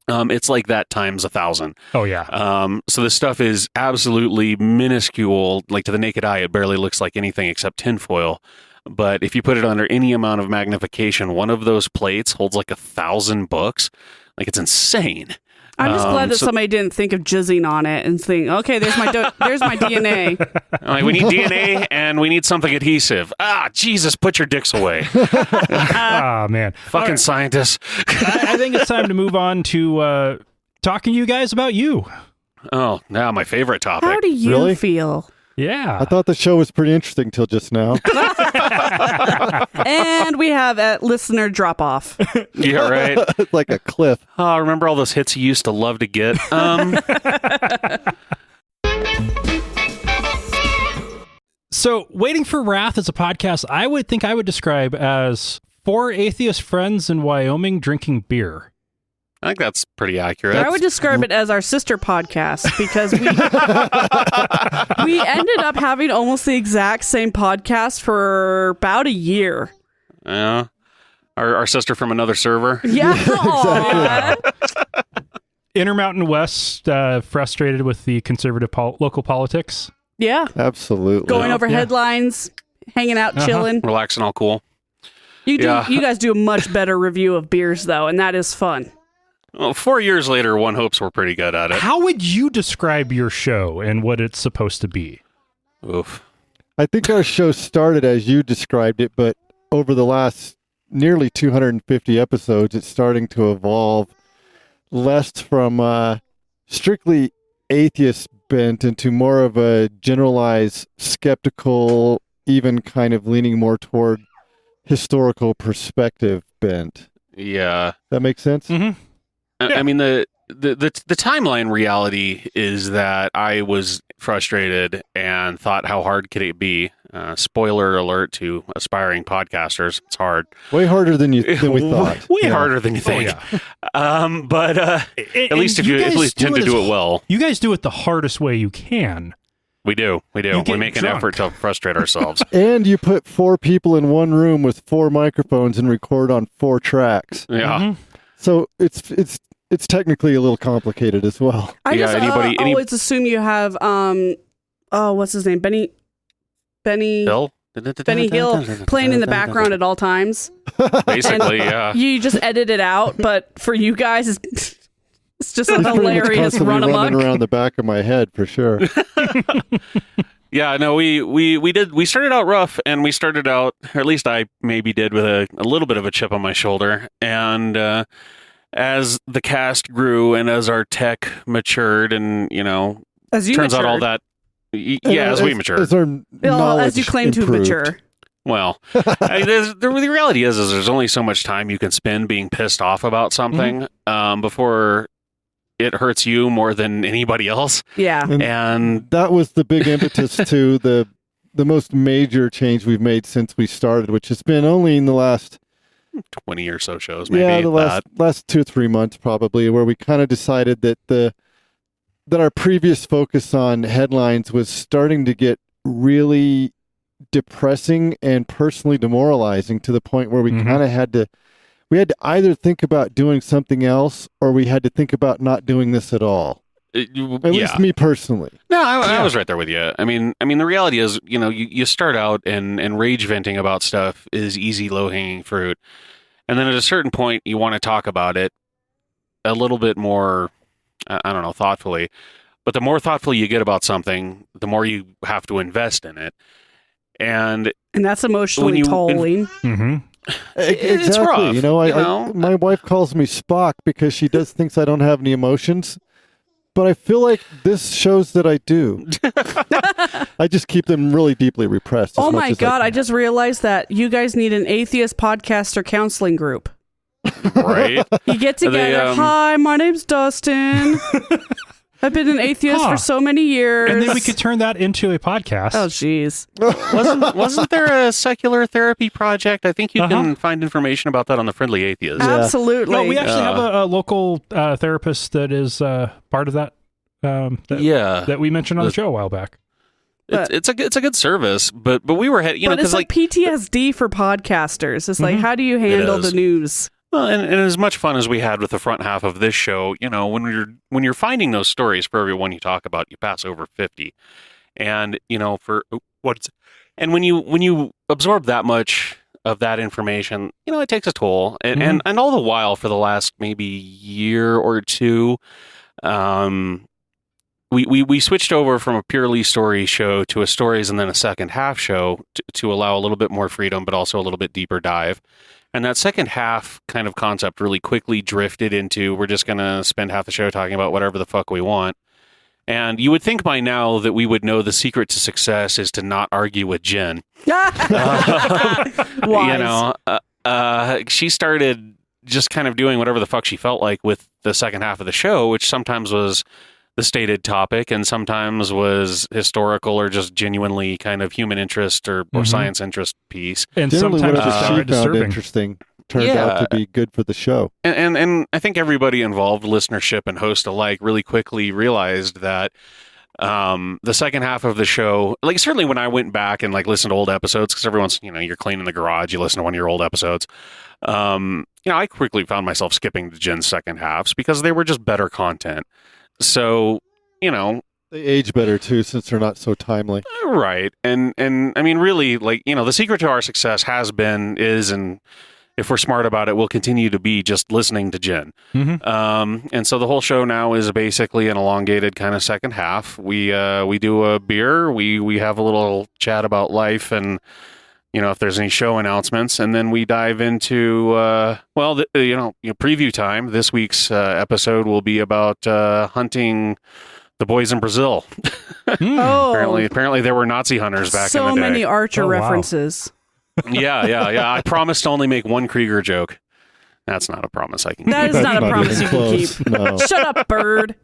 Speaker 3: It's like that times 1,000.
Speaker 1: Oh, yeah.
Speaker 3: So this stuff is absolutely minuscule. Like to the naked eye, it barely looks like anything except tinfoil. But if you put it under any amount of magnification, one of those plates holds like 1,000 books. Like it's insane.
Speaker 2: I'm just glad that somebody didn't think of jizzing on it and think, okay, there's my there's my DNA.
Speaker 3: Like, we need DNA and we need something adhesive. Jesus, put your dicks away.
Speaker 1: Ah, man.
Speaker 3: Fucking scientists.
Speaker 1: I think it's time to move on to talking to you guys about you.
Speaker 3: Oh, now my favorite topic.
Speaker 2: How do you
Speaker 4: Really?
Speaker 2: feel?
Speaker 1: Yeah.
Speaker 4: I thought the show was pretty interesting till just now.
Speaker 2: And we have a listener drop off.
Speaker 3: Yeah, right.
Speaker 4: It's like a cliff.
Speaker 3: Oh, remember all those hits you used to love to get?
Speaker 1: So, Waiting for Wrath is a podcast I would describe as 4 atheist friends in Wyoming drinking beer.
Speaker 3: I think that's pretty accurate.
Speaker 2: I would describe it as our sister podcast because we ended up having almost the exact same podcast for about a year.
Speaker 3: Yeah. Our sister from another server.
Speaker 2: Yeah. Aw.
Speaker 1: Intermountain West, frustrated with the conservative local politics.
Speaker 2: Yeah.
Speaker 4: Absolutely.
Speaker 2: Going over headlines, hanging out, chilling.
Speaker 3: Relaxing, all cool.
Speaker 2: You guys do a much better review of beers though, and that is fun.
Speaker 3: Well, 4 years later, one hopes we're pretty good at it.
Speaker 1: How would you describe your show and what it's supposed to be?
Speaker 3: Oof.
Speaker 4: I think our show started as you described it, but over the last nearly 250 episodes, it's starting to evolve less from strictly atheist bent into more of a generalized, skeptical, even kind of leaning more toward historical perspective bent.
Speaker 3: Yeah.
Speaker 4: That makes sense?
Speaker 1: Mm-hmm.
Speaker 3: I mean, the timeline reality is that I was frustrated and thought, how hard could it be? Spoiler alert to aspiring podcasters. It's hard.
Speaker 4: Way harder than we thought.
Speaker 3: Way harder than you think. But at least if you at least tend to do it well.
Speaker 1: You guys do it the hardest way you can.
Speaker 3: We do. We make an effort to frustrate ourselves.
Speaker 4: And you put 4 people in one room with 4 microphones and record on 4 tracks.
Speaker 3: Yeah.
Speaker 1: Mm-hmm.
Speaker 4: So it's technically a little complicated as well.
Speaker 2: I just always assume you have what's his name? Benny
Speaker 3: Bill?
Speaker 2: Benny Hill playing in the background at all times.
Speaker 3: Basically, yeah.
Speaker 2: You just edit it out, but for you guys, it's just a hilarious run amok.
Speaker 4: Running around the back of my head for sure.
Speaker 3: Yeah, no, we started out rough, and we started out, or at least I maybe did, with a little bit of a chip on my shoulder. And as the cast grew and as our tech matured, and
Speaker 2: as you
Speaker 3: turns
Speaker 2: matured.
Speaker 3: out all that. Yeah, as we mature.
Speaker 2: As you claim to mature.
Speaker 3: Well, the reality is there's only so much time you can spend being pissed off about something before it hurts you more than anybody else.
Speaker 2: Yeah.
Speaker 3: And
Speaker 4: that was the big impetus to the most major change we've made since we started, which has been only in the last
Speaker 3: 20 or so shows, maybe.
Speaker 4: Yeah, the last 2 or 3 months probably, where we kind of decided that that our previous focus on headlines was starting to get really depressing and personally demoralizing to the point where we kind of had to either think about doing something else or we had to think about not doing this at all. At least me personally.
Speaker 3: No, I was right there with you. I mean, the reality is, you start out and rage venting about stuff is easy, low-hanging fruit. And then at a certain point, you want to talk about it a little bit more, I don't know, thoughtfully. But the more thoughtful you get about something, the more you have to invest in it. And
Speaker 2: that's emotionally tolling.
Speaker 3: It's rough.
Speaker 4: My wife calls me Spock because she thinks I don't have any emotions. But I feel like this shows that I do. I just keep them really deeply repressed.
Speaker 2: Oh my God, I just realized that you guys need an atheist podcaster counseling group.
Speaker 3: Right?
Speaker 2: You get together. Hi, my name's Dustin. I've been an atheist for so many years.
Speaker 1: And then we could turn that into a podcast.
Speaker 2: Oh, jeez.
Speaker 3: Wasn't there a secular therapy project? I think you can find information about that on the Friendly Atheist.
Speaker 2: Yeah. Absolutely.
Speaker 1: No, we actually have a local therapist that is part of that. That we mentioned on the show a while back.
Speaker 3: It's a good service, but we were
Speaker 2: but it's like PTSD for podcasters. It's like, how do you handle the news?
Speaker 3: Well, and as much fun as we had with the front half of this show, when you're finding those stories, for every one you talk about, you pass over 50, and when you absorb that much of that information, it takes a toll, and all the while for the last maybe year or two, we switched over from a purely story show to a stories and then a second half show to allow a little bit more freedom, but also a little bit deeper dive. And that second half kind of concept really quickly drifted into, we're just going to spend half the show talking about whatever the fuck we want. And you would think by now that we would know the secret to success is to not argue with Jen. She started just kind of doing whatever the fuck she felt like with the second half of the show, which sometimes was the stated topic and sometimes was historical or just genuinely kind of human interest or science interest piece.
Speaker 4: And generally sometimes she found interesting turned out to be good for the show.
Speaker 3: And I think everybody involved, listenership and host alike, really quickly realized that the second half of the show, like certainly when I went back and like listened to old episodes, because everyone's, you're cleaning the garage, you listen to one of your old episodes. I quickly found myself skipping to Jen's second halves because they were just better content. So,
Speaker 4: they age better too since they're not so timely.
Speaker 3: Right. And I mean, really, like, the secret to our success is, and if we're smart about it, will continue to be just listening to Jen. And so the whole show now is basically an elongated kind of second half. We do a beer, we have a little chat about life and, if there's any show announcements, and then we dive into, preview time. This week's episode will be about hunting The boys in Brazil.
Speaker 2: Oh,
Speaker 3: Apparently there were Nazi hunters back in the day.
Speaker 2: so many Archer
Speaker 1: Oh, wow.
Speaker 2: references.
Speaker 3: Yeah. I promise to only make one Krieger joke. That's not a promise I can
Speaker 2: That
Speaker 3: keep.
Speaker 2: is not a promise you
Speaker 4: even
Speaker 2: can
Speaker 4: close.
Speaker 2: keep.
Speaker 4: No.
Speaker 2: Shut up, bird.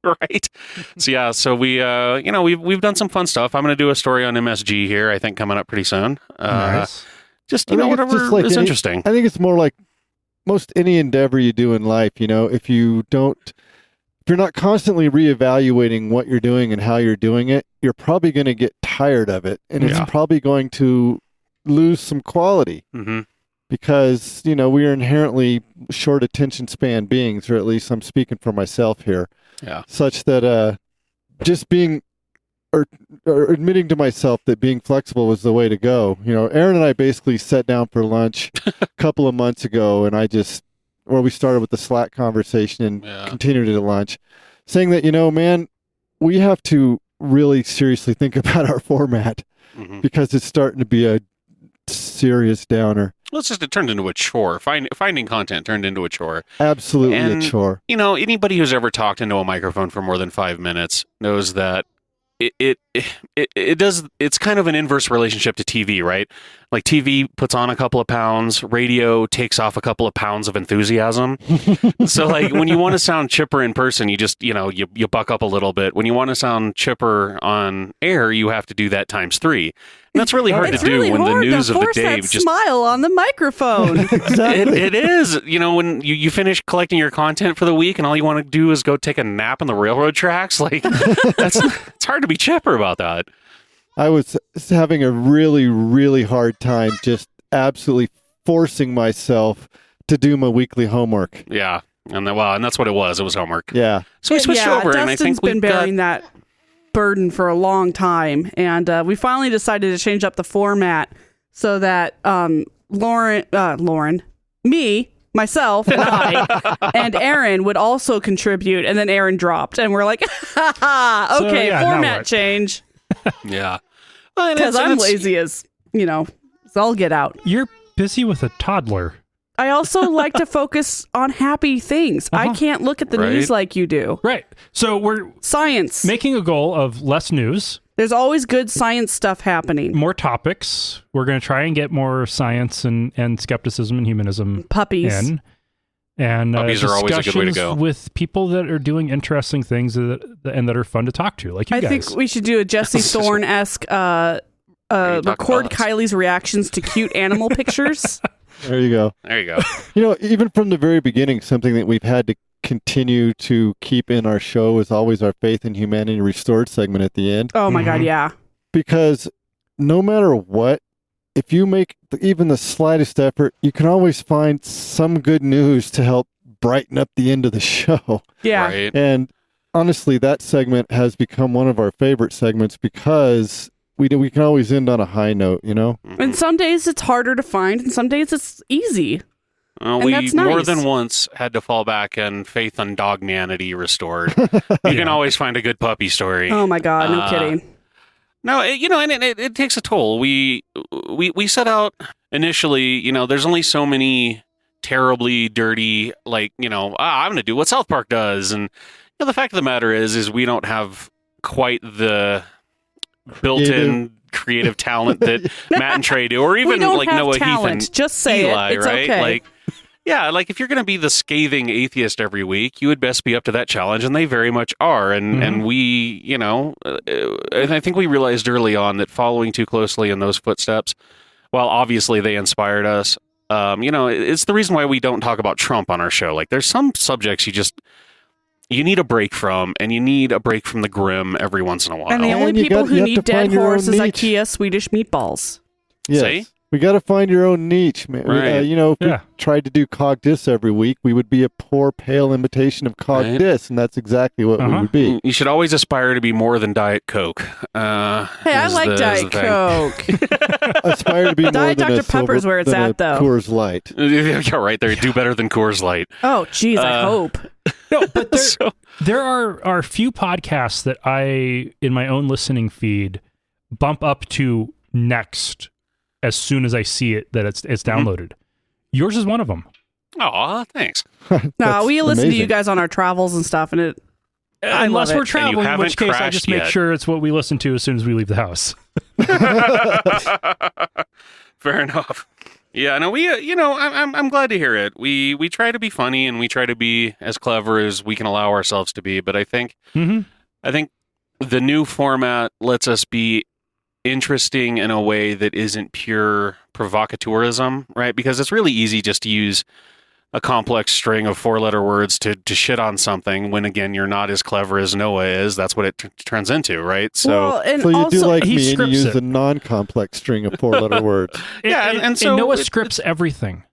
Speaker 3: Right. So we we've done some fun stuff. I'm going to do a story on MSG here, I think, coming up pretty soon.
Speaker 1: Nice.
Speaker 3: Just,
Speaker 4: I think it's
Speaker 3: whatever
Speaker 4: just like
Speaker 3: is
Speaker 4: any-
Speaker 3: interesting.
Speaker 4: I think it's more like most any endeavor you do in life, if you're not constantly reevaluating what you're doing and how you're doing it, you're probably going to get tired of it, and
Speaker 3: Yeah.
Speaker 4: it's probably going to lose some quality
Speaker 3: Mm-hmm.
Speaker 4: because, we are inherently short attention span beings, or at least I'm speaking for myself here,
Speaker 3: Yeah.
Speaker 4: such that just being or admitting to myself that being flexible was the way to go. Aaron and I basically sat down for lunch a couple of months ago, and we started with the Slack conversation and
Speaker 3: Yeah.
Speaker 4: continued it at lunch, saying that, man, we have to really seriously think about our format
Speaker 3: Mm-hmm.
Speaker 4: because it's starting to be a serious downer.
Speaker 3: Well, it turned into a chore. Finding content turned into a chore.
Speaker 4: Absolutely
Speaker 3: And-
Speaker 4: a chore.
Speaker 3: Anybody who's ever talked into a microphone for more than 5 minutes knows that it does. It's kind of an inverse relationship to TV, right? Like TV puts on a couple of pounds, radio takes off a couple of pounds of enthusiasm. So like when you want to sound chipper in person, you just, you buck up a little bit. When you want to sound chipper on air, you have to do that times 3. And that's really hard
Speaker 2: It's
Speaker 3: to do
Speaker 2: really
Speaker 3: when the
Speaker 2: hard
Speaker 3: news
Speaker 2: to
Speaker 3: of the
Speaker 2: force
Speaker 3: day
Speaker 2: that
Speaker 3: just
Speaker 2: smile on the microphone.
Speaker 3: it is. When you finish collecting your content for the week and all you want to do is go take a nap on the railroad tracks, like it's hard to be chipper about that.
Speaker 4: I was having a really, really hard time just absolutely forcing myself to do my weekly homework.
Speaker 3: Yeah. And that's what it was. It was homework.
Speaker 4: Yeah.
Speaker 3: So we switched over, and I
Speaker 2: Dustin's
Speaker 3: think
Speaker 2: been
Speaker 3: we've got
Speaker 2: bearing that burden for a long time, and we finally decided to change up the format so that Lauren, me, myself, and I, and Aaron would also contribute, and then Aaron dropped, and we're like, okay,
Speaker 1: yeah, now
Speaker 2: format
Speaker 1: what?
Speaker 2: change,
Speaker 3: yeah. Well, and
Speaker 2: because
Speaker 3: it's-
Speaker 2: I'm
Speaker 3: and it's-
Speaker 2: lazy as, so I'll get out.
Speaker 1: You're busy with a toddler.
Speaker 2: I also like to focus on happy things. I can't look at the
Speaker 3: Right.
Speaker 2: news like you do.
Speaker 1: Right. So we're
Speaker 2: Science.
Speaker 1: making a goal of less news,
Speaker 2: There's always good science stuff happening.
Speaker 1: more topics. We're going to try and get more science and skepticism and humanism
Speaker 2: Puppies.
Speaker 1: in. And
Speaker 3: Puppies are always a good way to
Speaker 1: discussions
Speaker 3: go.
Speaker 1: with people that are doing interesting things and that are fun to talk to, like you
Speaker 2: I
Speaker 1: guys.
Speaker 2: think we should do a Jesse Thorne-esque
Speaker 3: you talking
Speaker 2: record
Speaker 3: about?
Speaker 2: Kylie's reactions to cute animal pictures.
Speaker 4: There you go.
Speaker 3: There you go.
Speaker 4: Even from the very beginning, something that we've had to continue to keep in our show is always our Faith in Humanity Restored segment at the end.
Speaker 2: Oh my God, yeah.
Speaker 4: Because no matter what, if you make even the slightest effort, you can always find some good news to help brighten up the end of the show.
Speaker 2: Yeah.
Speaker 3: Right.
Speaker 4: And honestly, that segment has become one of our favorite segments because we can always end on a high note,
Speaker 2: And some days it's harder to find, and some days it's easy. And
Speaker 3: We
Speaker 2: that's
Speaker 3: more
Speaker 2: nice.
Speaker 3: than once had to fall back and faith and dogmanity restored. You can always find a good puppy story.
Speaker 2: Oh my God, no kidding.
Speaker 3: No, it takes a toll. We set out initially, there's only so many terribly dirty, I'm going to do what South Park does. And the fact of the matter is we don't have quite the built-in creative talent that Matt and Trey do, or
Speaker 2: We
Speaker 3: even
Speaker 2: don't
Speaker 3: like
Speaker 2: have
Speaker 3: Noah,
Speaker 2: talent.
Speaker 3: Heath, and
Speaker 2: Just say
Speaker 3: Eli,
Speaker 2: it. It's
Speaker 3: right?
Speaker 2: okay.
Speaker 3: If you're going to be the scathing atheist every week, you would best be up to that challenge, and they very much are. And we, and I think we realized early on that following too closely in those footsteps, while obviously they inspired us, it's the reason why we don't talk about Trump on our show. Like, there's some subjects you need a break from, and you need a break from the grim every once in a while.
Speaker 2: And the only
Speaker 4: And you
Speaker 2: people
Speaker 4: got-
Speaker 2: who
Speaker 4: you have
Speaker 2: need
Speaker 4: to
Speaker 2: dead
Speaker 4: find your own
Speaker 2: horse is
Speaker 4: niche.
Speaker 2: IKEA Swedish meatballs.
Speaker 4: Yes.
Speaker 3: See?
Speaker 4: We got to find your own niche, man.
Speaker 3: Right.
Speaker 4: If
Speaker 1: Yeah.
Speaker 4: we tried to do Cog Dis every week, we would be a poor, pale imitation of Cog
Speaker 3: Right.
Speaker 4: Dis, and that's exactly what we would be.
Speaker 3: You should always aspire to be more than Diet Coke.
Speaker 2: Hey, I like Diet Coke.
Speaker 4: Aspire to be more
Speaker 2: Diet
Speaker 4: than
Speaker 2: Dr.
Speaker 4: a
Speaker 2: Pepper's
Speaker 4: silver,
Speaker 2: where it's
Speaker 4: than a
Speaker 2: at, though.
Speaker 4: Coors Light.
Speaker 3: You're right there. Do better than Coors Light.
Speaker 2: Oh, geez, I hope.
Speaker 1: No, but there,
Speaker 3: So-
Speaker 1: there are a few podcasts that I, in my own listening feed, bump up to next as soon as I see it that it's downloaded. Yours is one of them.
Speaker 3: Aw, thanks.
Speaker 2: No,
Speaker 4: That's
Speaker 2: we listen to you
Speaker 4: amazing.
Speaker 2: guys on our travels and stuff, and
Speaker 3: I
Speaker 1: Unless
Speaker 3: love
Speaker 1: we're
Speaker 3: it, and you
Speaker 1: traveling, in
Speaker 3: haven't
Speaker 1: which case I
Speaker 3: crashed
Speaker 1: just make
Speaker 3: yet.
Speaker 1: sure it's what we listen to as soon as we leave the house.
Speaker 3: Fair enough. Yeah, no, we, I'm glad to hear it. We try to be funny and we try to be as clever as we can allow ourselves to be. But I think the new format lets us be interesting in a way that isn't pure provocateurism, right? Because it's really easy just to use a complex string of 4-letter words to shit on something when, again, you're not as clever as Noah is. That's what it turns into, right?
Speaker 2: Well, and
Speaker 4: So you
Speaker 2: also,
Speaker 4: do like
Speaker 1: he
Speaker 4: me and you
Speaker 1: scripts
Speaker 4: use
Speaker 1: it.
Speaker 4: a non-complex string of 4-letter words.
Speaker 3: Yeah, and so
Speaker 1: Noah
Speaker 3: it-
Speaker 1: scripts everything.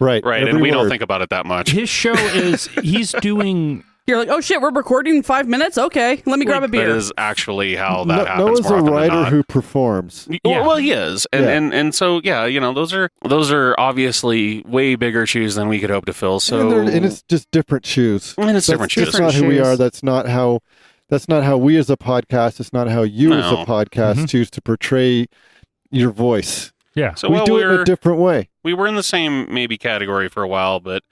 Speaker 4: Right.
Speaker 3: Right,
Speaker 4: every
Speaker 3: and we don't
Speaker 4: word.
Speaker 3: think about it that much.
Speaker 1: His show is he's doing.
Speaker 2: you're like, oh shit, we're recording in 5 minutes. Okay, let me grab a
Speaker 3: That
Speaker 2: beer.
Speaker 3: is actually how that happens
Speaker 4: Noah's
Speaker 3: more
Speaker 4: a
Speaker 3: often than
Speaker 4: writer
Speaker 3: not.
Speaker 4: who performs.
Speaker 1: Yeah.
Speaker 3: Well, he is, and,
Speaker 4: Yeah.
Speaker 3: and so yeah, those are obviously way bigger shoes than we could hope to fill. So
Speaker 4: And it's just different shoes.
Speaker 3: And it's different shoes.
Speaker 4: That's not who we
Speaker 2: shoes.
Speaker 4: are. That's not how we as a podcast. It's not how you as a
Speaker 3: No.
Speaker 4: podcast choose to portray your voice.
Speaker 1: Yeah.
Speaker 3: So
Speaker 4: we
Speaker 3: while
Speaker 4: do it in a different way.
Speaker 3: we were in the same maybe category for a while, but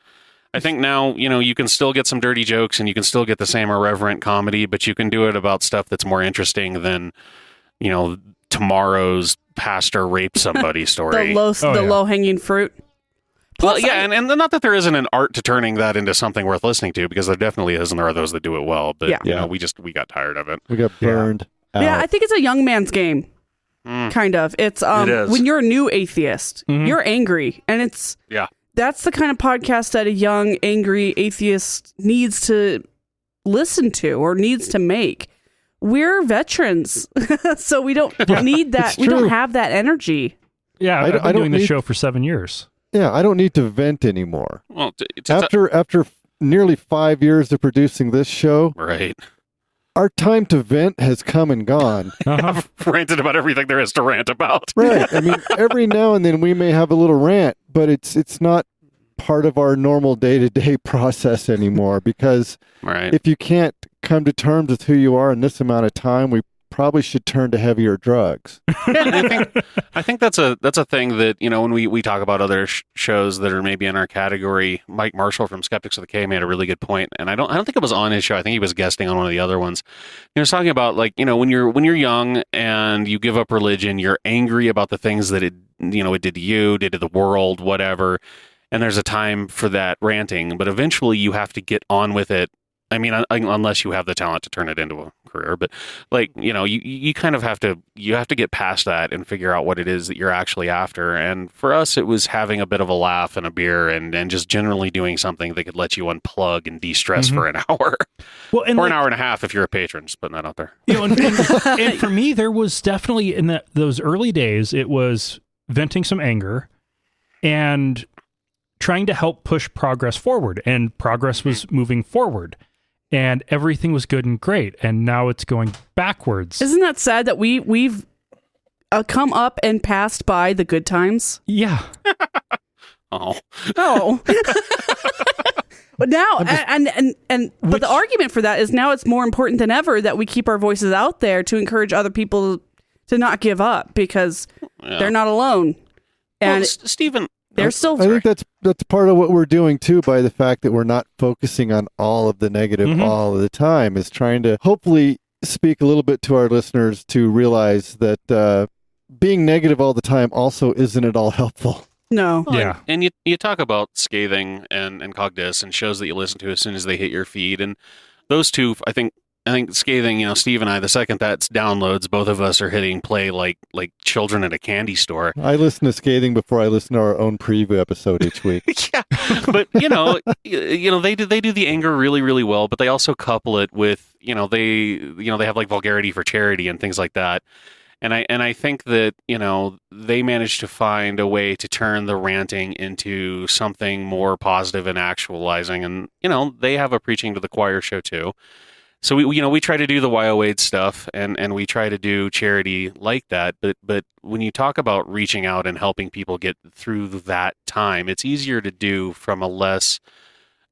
Speaker 3: I think now, you can still get some dirty jokes and you can still get the same irreverent comedy, but you can do it about stuff that's more interesting than, tomorrow's pastor raped somebody story.
Speaker 2: The low hanging fruit.
Speaker 3: Well,
Speaker 2: Plus,
Speaker 3: yeah, and not that there isn't an art to turning that into something worth listening to, because there definitely is, and there are those that do it well, but,
Speaker 2: Yeah.
Speaker 3: we got tired of it.
Speaker 4: We got burned out.
Speaker 2: Yeah, I think it's a young man's game.
Speaker 3: Mm.
Speaker 2: Kind of. It's
Speaker 3: It is.
Speaker 2: when you're a new atheist, you're angry, and
Speaker 3: Yeah.
Speaker 2: that's the kind of podcast that a young angry atheist needs to listen to or needs to make. We're veterans, so we don't need that.
Speaker 4: It's
Speaker 2: We don't
Speaker 4: true.
Speaker 2: have that energy.
Speaker 1: Yeah, I've been
Speaker 4: I don't
Speaker 1: doing this
Speaker 4: need-
Speaker 1: show for 7 years.
Speaker 4: Yeah, I don't need to vent anymore.
Speaker 3: Well,
Speaker 4: After nearly 5 years of producing this show,
Speaker 3: right.
Speaker 4: our time to vent has come and gone.
Speaker 1: Uh-huh.
Speaker 3: Ranted about everything there is to rant about.
Speaker 4: Right. I mean, every now and then we may have a little rant, but it's not part of our normal day-to-day process anymore, because
Speaker 3: Right.
Speaker 4: if you can't come to terms with who you are in this amount of time, we probably should turn to heavier drugs.
Speaker 3: I think that's a thing that, when we talk about other shows that are maybe in our category. Mike Marshall from Skeptics of the K made a really good point, and I don't think it was on his show. I think he was guesting on one of the other ones. He was talking about, like, when you're young and you give up religion, you're angry about the things that it did to you, did to the world, whatever. And there's a time for that ranting, but eventually you have to get on with it. I mean, unless you have the talent to turn it into a career, but you kind of have to get past that and figure out what it is that you're actually after. And for us, it was having a bit of a laugh and a beer and just generally doing something that could let you unplug and de-stress for an hour,
Speaker 1: Well, and
Speaker 3: or an hour and a half if you're a patron. Just putting that out there.
Speaker 1: and for me, there was definitely in those early days, it was venting some anger and trying to help push progress forward, and progress was moving forward. And everything was good and great, and now it's going backwards.
Speaker 2: Isn't that sad that we've come up and passed by the good times?
Speaker 1: Yeah.
Speaker 3: Oh,
Speaker 2: Oh. But now, but the argument for that is now it's more important than ever that we keep our voices out there to encourage other people to not give up, because
Speaker 3: yeah.
Speaker 2: they're not alone. And
Speaker 3: Well, Stephen,
Speaker 2: they're still...
Speaker 4: I think that's part of what we're doing too, by the fact that we're not focusing on all of the negative all of the time, is trying to hopefully speak a little bit to our listeners to realize that being negative all the time also isn't at all helpful.
Speaker 2: No.
Speaker 3: Well,
Speaker 1: Yeah.
Speaker 3: And you talk about scathing and Cogdis and shows that you listen to as soon as they hit your feed. And those two, I think scathing, Steve and I, the second that's downloads, both of us are hitting play like children at a candy store.
Speaker 4: I listen to Scathing before I listen to our own preview episode each week.
Speaker 3: Yeah. But, they do the anger really, really well, but they also couple it with, they have like vulgarity for charity and things like that. And I think that, they managed to find a way to turn the ranting into something more positive and actualizing. And, they have a preaching to the choir show too. So we try to do the YOAID stuff and we try to do charity like that. But when you talk about reaching out and helping people get through that time, it's easier to do from a less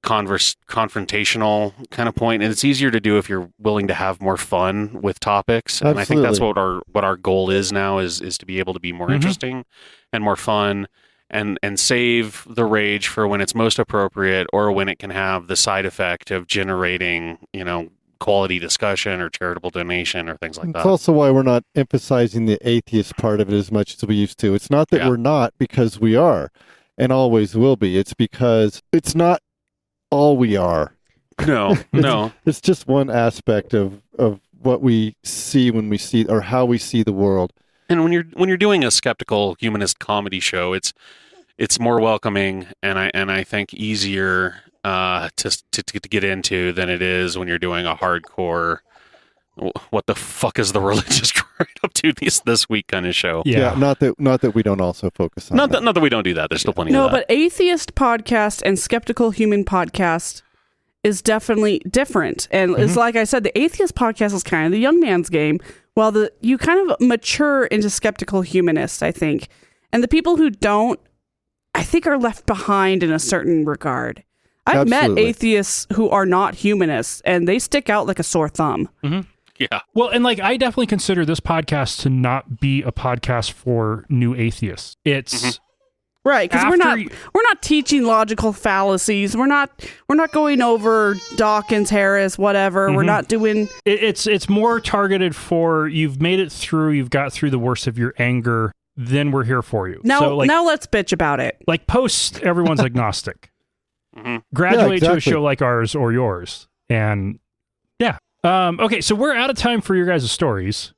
Speaker 3: confrontational kind of point, and it's easier to do if you're willing to have more fun with topics. And I think that's what our goal is now is to be able to be more interesting and more fun, and save the rage for when it's most appropriate, or when it can have the side effect of generating quality discussion or charitable donation or things like
Speaker 4: It's
Speaker 3: that.
Speaker 4: also why we're not emphasizing the atheist part of it as much as we used to. It's not that
Speaker 3: Yeah.
Speaker 4: we're not, because we are and always will be. It's because it's not all we are.
Speaker 3: No.
Speaker 4: It's just one aspect of what we see when we see, or how we see the world.
Speaker 3: And when you're doing a skeptical humanist comedy show, it's more welcoming and I think easier to get into than it is when you're doing a hardcore what the fuck is the religious right up to this week kind of show.
Speaker 4: Yeah, not that we don't also focus on
Speaker 3: Not
Speaker 4: that.
Speaker 3: that we don't do that. There's still plenty
Speaker 2: No,
Speaker 3: of that.
Speaker 2: but atheist podcast and skeptical human podcast is definitely different. And it's like I said, the atheist podcast is kind of the young man's game, while you kind of mature into skeptical humanists, I think. And the people who don't, I think, are left behind in a certain regard. I've met
Speaker 4: Absolutely.
Speaker 2: atheists who are not humanists, and they stick out like a sore thumb.
Speaker 3: Yeah.
Speaker 1: Well, and like I definitely consider this podcast to not be a podcast for new atheists. It's
Speaker 2: Right, because
Speaker 1: After
Speaker 2: we're not teaching logical fallacies. We're not going over Dawkins, Harris, whatever. We're not doing.
Speaker 1: it's more targeted for you've made it through, you've got through the worst of your anger, then we're here for you.
Speaker 2: Now,
Speaker 1: so like,
Speaker 2: now let's bitch about it.
Speaker 1: like post everyone's agnostic. Graduate to a
Speaker 4: exactly.
Speaker 1: show like ours or yours. And yeah. Okay, so we're out of time for your guys' stories.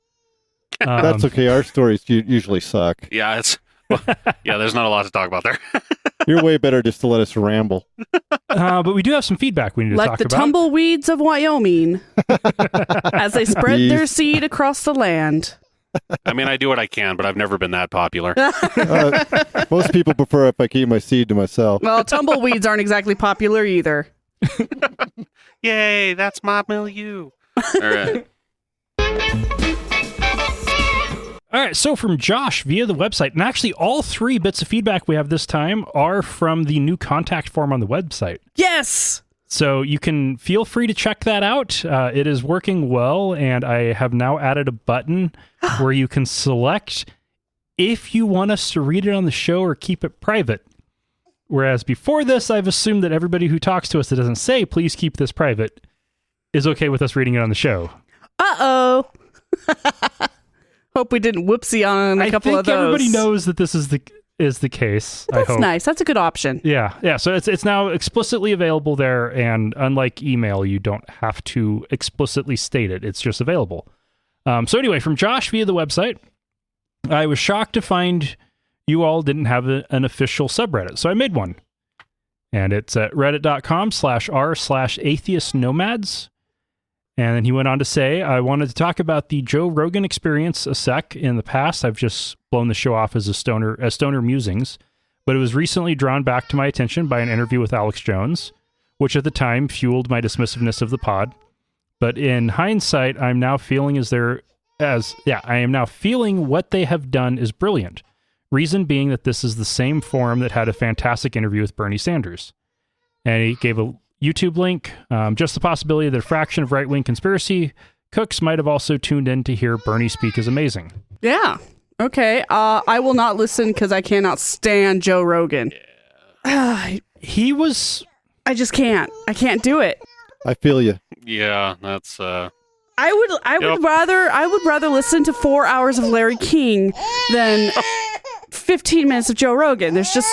Speaker 4: That's okay. Our stories usually suck.
Speaker 3: Yeah, there's not a lot to talk about there.
Speaker 4: You're way better just to let us ramble.
Speaker 1: But we do have some feedback we need to
Speaker 2: Like
Speaker 1: talk
Speaker 2: the
Speaker 1: about.
Speaker 2: tumbleweeds of Wyoming as they spread their seed across the land.
Speaker 3: I mean, I do what I can, but I've never been that popular.
Speaker 4: Most people prefer if I keep my seed to myself.
Speaker 2: Well, tumbleweeds aren't exactly popular either.
Speaker 3: Yay, that's my milieu. All right.
Speaker 1: All right, so from Josh via the website, and actually all 3 bits of feedback we have this time are from the new contact form on the website.
Speaker 2: Yes!
Speaker 1: So you can feel free to check that out. It is working well, and I have now added a button where you can select if you want us to read it on the show or keep it private. Whereas before this, I've assumed that everybody who talks to us that doesn't say, please keep this private, is okay with us reading it on the show.
Speaker 2: Uh-oh. Hope we didn't whoopsie on a couple of those.
Speaker 1: I think everybody knows that this is the case.
Speaker 2: That's
Speaker 1: I hope.
Speaker 2: nice. That's a good option.
Speaker 1: Yeah. So it's now explicitly available there, and unlike email, you don't have to explicitly state it. It's just available. So anyway, from Josh via the website, I was shocked to find you all didn't have an official subreddit, so I made one. And it's at reddit.com/r/atheistnomads. And then he went on to say, I wanted to talk about the Joe Rogan experience a sec. In the past, I've just blown the show off as stoner musings, but it was recently drawn back to my attention by an interview with Alex Jones, which at the time fueled my dismissiveness of the pod. But in hindsight, I am now feeling what they have done is brilliant. Reason being that this is the same forum that had a fantastic interview with Bernie Sanders. And he gave a YouTube link, just the possibility that a fraction of right-wing conspiracy cooks might have also tuned in to hear Bernie speak is amazing.
Speaker 2: Yeah. Okay. I will not listen because I cannot stand Joe Rogan.
Speaker 1: He was...
Speaker 2: I just can't. I can't do it.
Speaker 4: I feel you.
Speaker 3: Yeah, that's
Speaker 2: I would rather listen to 4 hours of Larry King than 15 minutes of Joe Rogan. There's just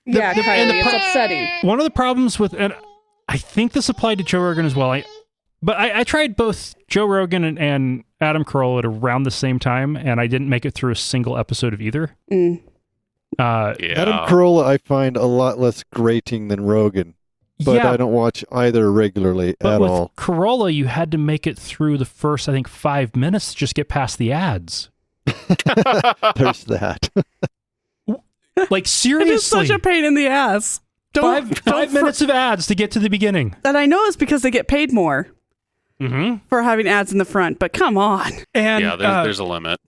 Speaker 2: it's upsetting.
Speaker 1: One of the problems with, and I think this applied to Joe Rogan as well, I tried both Joe Rogan and Adam Carolla at around the same time, and I didn't make it through a single episode of either.
Speaker 3: yeah.
Speaker 4: Adam Carolla I find a lot less grating than Rogan, but
Speaker 1: yeah,
Speaker 4: I don't watch either regularly
Speaker 1: but
Speaker 4: at
Speaker 1: with
Speaker 4: all.
Speaker 1: Carolla, you had to make it through the first, I think, 5 minutes to just get past the ads.
Speaker 4: There's that.
Speaker 1: Like,
Speaker 2: It is
Speaker 1: seriously,
Speaker 2: such a pain in the ass.
Speaker 1: five minutes of ads to get to the beginning.
Speaker 2: And I know it's because they get paid more
Speaker 1: Mm-hmm.
Speaker 2: for having ads in the front, but come on.
Speaker 1: And
Speaker 3: Yeah, there's a limit.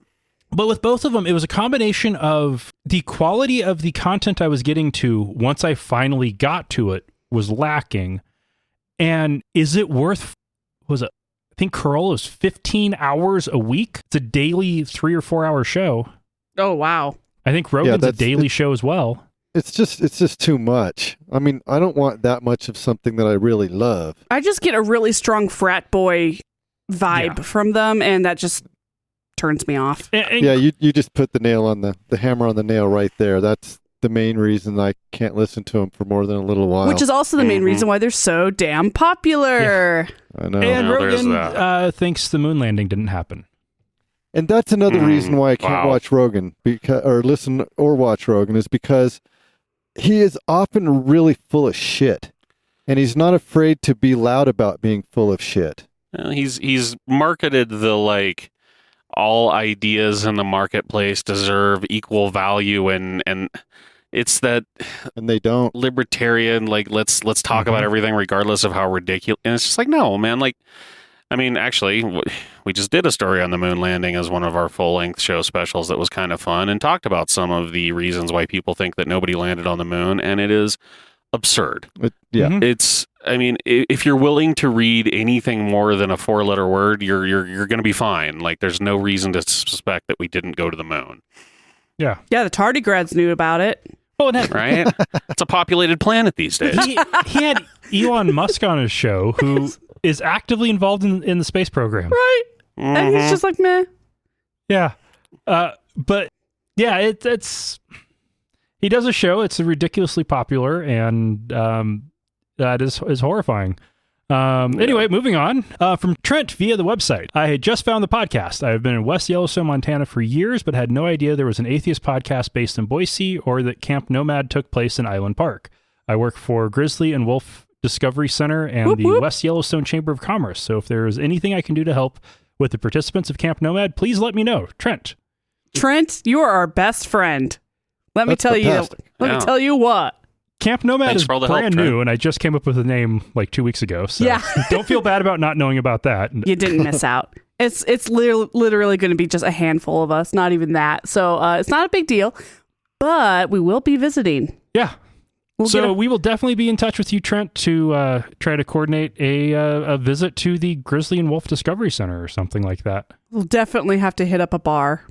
Speaker 1: But with both of them, it was a combination of the quality of the content I was getting to once I finally got to it was lacking. And is it worth, I think Carolla's 15 hours a week? It's a daily 3 or 4 hour show.
Speaker 2: Oh, wow.
Speaker 1: I think Rogan's a
Speaker 4: that's-
Speaker 1: daily show as well.
Speaker 4: it's just too much. I mean, I don't want that much of something that I really love.
Speaker 2: I just get a really strong frat boy vibe from them, and that just turns me off.
Speaker 4: Yeah, you just put the hammer on the nail right there. That's the main reason I can't listen to them for more than a little while.
Speaker 2: Which is also the main reason why they're so damn popular.
Speaker 4: I know.
Speaker 1: And Rogan thinks the moon landing didn't happen.
Speaker 4: And that's another reason why I can't watch Rogan, listen or watch Rogan, is because he is often really full of shit. And he's not afraid to be loud about being full of shit.
Speaker 3: He's marketed the, like, all ideas in the marketplace deserve equal value, and it's that,
Speaker 4: and they don't,
Speaker 3: libertarian, like, let's talk about everything regardless of how ridiculous. And it's just like, no, man. Like, I mean, actually, we just did a story on the moon landing as one of our full-length show specials that was kind of fun, and talked about some of the reasons why people think that nobody landed on the moon, and it is absurd. It's, I mean, if you're willing to read anything more than a 4-letter word, you're going to be fine. Like, there's no reason to suspect that we didn't go to the moon.
Speaker 1: Yeah.
Speaker 2: Yeah, the tardigrades knew about it.
Speaker 1: Oh,
Speaker 3: right? It's a populated planet these days.
Speaker 1: He had Elon Musk on his show, who is actively involved in the space program.
Speaker 2: Right. And he's just like, meh.
Speaker 1: Yeah. But yeah, it's he does a show. It's ridiculously popular, and that is horrifying. Anyway, moving on. From Trent via the website. I had just found the podcast. I have been in West Yellowstone, Montana for years, but had no idea there was an atheist podcast based in Boise, or that Camp Nomad took place in Island Park. I work for Grizzly and Wolf Discovery Center and the West Yellowstone Chamber of Commerce. So if there is anything I can do to help with the participants of Camp Nomad, please let me know. Trent.
Speaker 2: Trent, you are our best friend. Let me tell you what.
Speaker 1: Camp Nomad is brand new, and I just came up with the name like 2 weeks ago. So don't feel bad about not knowing about that.
Speaker 2: You didn't miss out. It's literally going to be just a handful of us, not even that. So it's not a big deal, but we will be visiting.
Speaker 1: Yeah. We will definitely be in touch with you, Trent, to try to coordinate a visit to the Grizzly and Wolf Discovery Center or something like that.
Speaker 2: We'll definitely have to hit up a bar.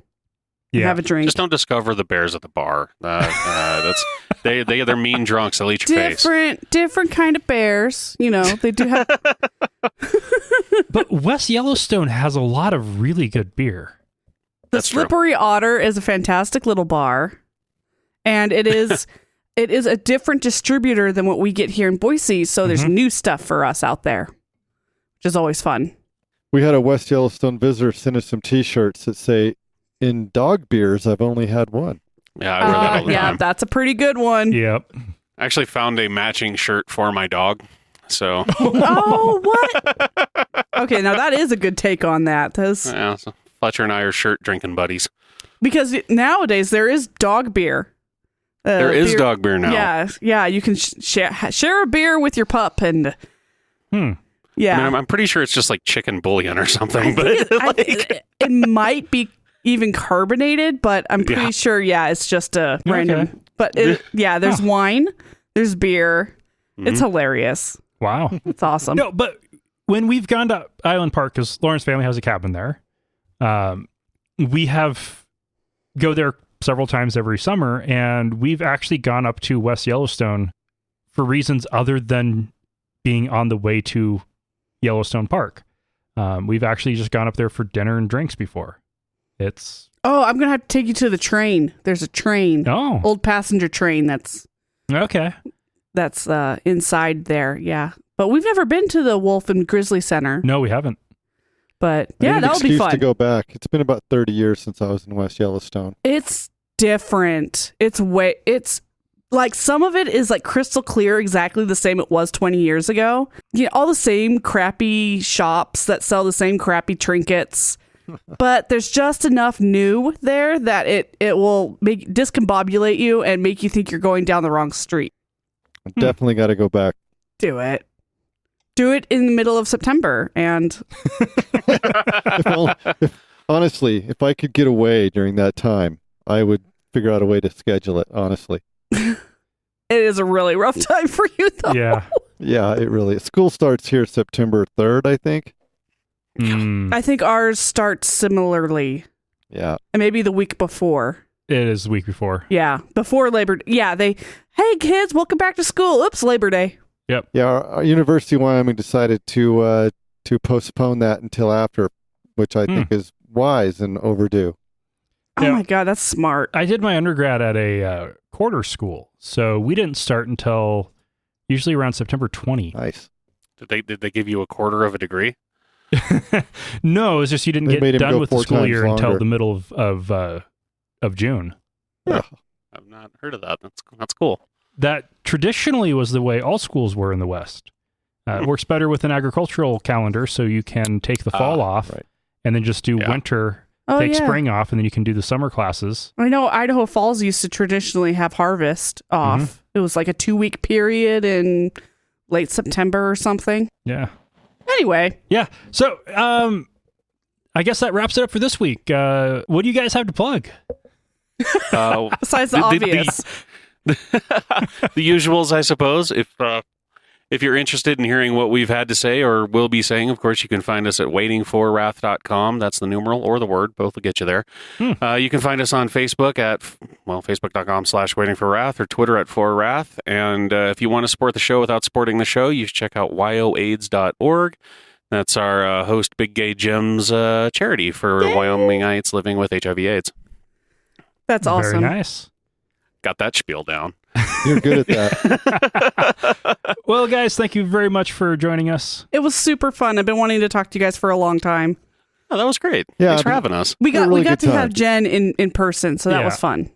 Speaker 1: Yeah.
Speaker 2: Have a drink.
Speaker 3: Just don't discover the bears at the bar. That's they're mean drunks. They'll eat your face.
Speaker 2: Different kind of bears. You know, they do have.
Speaker 1: But West Yellowstone has a lot of really good beer.
Speaker 2: The Slippery Otter is a fantastic little bar, and it is a different distributor than what we get here in Boise. So there's new stuff for us out there, which is always fun.
Speaker 4: We had a West Yellowstone visitor send us some T-shirts that say, "In dog beers, I've only had one."
Speaker 3: Yeah, I wear that all the time.
Speaker 2: That's a pretty good one.
Speaker 1: Yep.
Speaker 3: I actually found a matching shirt for my dog. So.
Speaker 2: Oh, what? Okay, now that is a good take on that.
Speaker 3: So Fletcher and I are shirt drinking buddies.
Speaker 2: Because nowadays there is dog beer.
Speaker 3: There is dog beer now.
Speaker 2: Yeah. You can share a beer with your pup, and yeah.
Speaker 3: I mean, I'm pretty sure it's just like chicken bouillon or something. But
Speaker 2: it might be even carbonated, but I'm pretty sure, it's just a random.
Speaker 1: Okay.
Speaker 2: But there's wine, there's beer. It's hilarious.
Speaker 1: Wow.
Speaker 2: It's awesome.
Speaker 1: No, but when we've gone to Island Park, because Lauren's family has a cabin there, we go there several times every summer, and we've actually gone up to West Yellowstone for reasons other than being on the way to Yellowstone Park. We've actually just gone up there for dinner and drinks before.
Speaker 2: I'm gonna have to take you to the train. There's a train, old passenger train that's inside there. Yeah, but we've never been to the Wolf and Grizzly Center.
Speaker 1: No, we haven't.
Speaker 2: But yeah, that'll be fun.
Speaker 4: To go back. It's been about 30 years since I was in West Yellowstone.
Speaker 2: It's different. It's like some of it is like crystal clear, exactly the same it was 20 years ago. You know, all the same crappy shops that sell the same crappy trinkets. But there's just enough new there that it will discombobulate you and make you think you're going down the wrong street.
Speaker 4: I definitely got to go back.
Speaker 2: Do it in the middle of September. And
Speaker 4: honestly, if I could get away during that time, I would figure out a way to schedule it, honestly.
Speaker 2: It is a really rough time for you, though.
Speaker 4: Yeah, it really is. School starts here September 3rd, I think.
Speaker 2: I think ours starts similarly.
Speaker 4: Yeah.
Speaker 2: And maybe the week before.
Speaker 1: It is the week before.
Speaker 2: Yeah, before Labor Day. Yeah, hey kids, welcome back to school. Oops, Labor Day.
Speaker 1: Yep.
Speaker 4: Yeah, our University of Wyoming decided to postpone that until after, which I think is wise and overdue.
Speaker 2: Oh my God, that's smart.
Speaker 1: I did my undergrad at a quarter school, so we didn't start until usually around September 20.
Speaker 4: Nice.
Speaker 3: Did they give you a quarter of a degree?
Speaker 1: No, it's just you didn't
Speaker 4: They made
Speaker 1: get
Speaker 4: him
Speaker 1: done
Speaker 4: go
Speaker 1: with the
Speaker 4: 4
Speaker 1: school
Speaker 4: times
Speaker 1: year until
Speaker 4: longer.
Speaker 1: the middle of June.
Speaker 3: I've not heard of that. That's cool.
Speaker 1: That traditionally was the way all schools were in the West. It works better with an agricultural calendar, so you can take the fall off
Speaker 4: right.
Speaker 1: and then just do winter. Take spring off, and then you can do the summer classes.
Speaker 2: I know Idaho Falls used to traditionally have harvest off. It was like a 2-week period in late September or something.
Speaker 1: Yeah.
Speaker 2: Anyway.
Speaker 1: Yeah. So, I guess that wraps it up for this week. What do you guys have to plug?
Speaker 2: Besides the obvious.
Speaker 3: The usuals, I suppose. If you're interested in hearing what we've had to say or will be saying, of course, you can find us at waitingforwrath.com. That's the numeral or the word. Both will get you there. You can find us on Facebook at, facebook.com/waitingforwrath or Twitter at forwrath. And if you want to support the show without supporting the show, you should check out yoaids.org. That's our host Big Gay Jim's charity for Wyomingites living with HIV/AIDS.
Speaker 2: That's awesome.
Speaker 1: Very nice.
Speaker 3: Got that spiel down.
Speaker 4: You're good at that.
Speaker 1: Well, guys, thank you very much for joining us.
Speaker 2: It was super fun. I've been wanting to talk to you guys for a long time.
Speaker 3: Oh, that was great.
Speaker 4: Yeah,
Speaker 3: Thanks for having us.
Speaker 2: We got
Speaker 4: really
Speaker 2: we got
Speaker 4: good
Speaker 2: to
Speaker 4: time.
Speaker 2: have Jen in person, so that
Speaker 1: Yeah.
Speaker 2: was fun.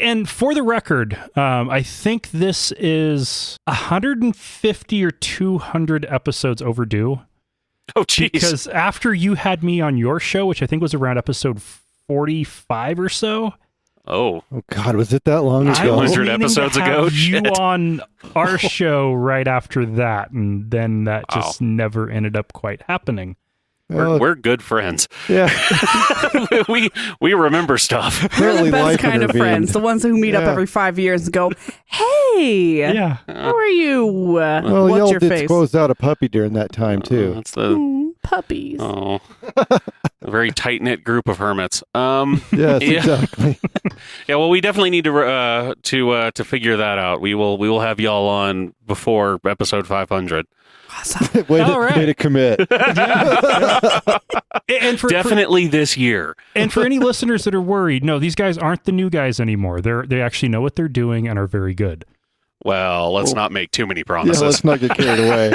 Speaker 1: And for the record, I think this is 150 or 200 episodes overdue.
Speaker 3: Oh, jeez.
Speaker 1: Because after you had me on your show, which I think was around episode 45 or so,
Speaker 3: Oh,
Speaker 4: God, was it that long
Speaker 1: I
Speaker 4: ago?
Speaker 1: was
Speaker 3: 100
Speaker 1: meaning
Speaker 3: episodes
Speaker 1: to have
Speaker 3: ago?
Speaker 1: you
Speaker 3: Shit.
Speaker 1: on our show right after that, and then that just never ended up quite happening.
Speaker 3: we're good friends.
Speaker 4: Yeah.
Speaker 3: we remember stuff.
Speaker 2: We're
Speaker 4: Apparently
Speaker 2: the best
Speaker 4: life
Speaker 2: kind of
Speaker 4: intervened.
Speaker 2: friends, the ones who meet up
Speaker 4: Yeah.
Speaker 2: every 5 years and go, "Hey,
Speaker 1: Yeah.
Speaker 2: how are you?
Speaker 4: Well,
Speaker 2: What's
Speaker 4: y'all
Speaker 2: your
Speaker 4: did
Speaker 2: face?"
Speaker 4: squoze out a puppy during that time, too.
Speaker 3: That's the
Speaker 2: Puppies.
Speaker 3: a very tight knit group of hermits.
Speaker 4: Yes,
Speaker 3: Yeah.
Speaker 4: exactly.
Speaker 3: Yeah, well, we definitely need to figure that out. We will have y'all on before episode 500.
Speaker 2: Awesome.
Speaker 4: way
Speaker 1: All right.
Speaker 4: to commit.
Speaker 1: And for
Speaker 3: Definitely this year.
Speaker 1: and for any listeners that are worried, no, these guys aren't the new guys anymore. They actually know what they're doing and are very good.
Speaker 3: Well, let's not make too many
Speaker 4: Yeah,
Speaker 3: promises.
Speaker 4: let's not get carried away.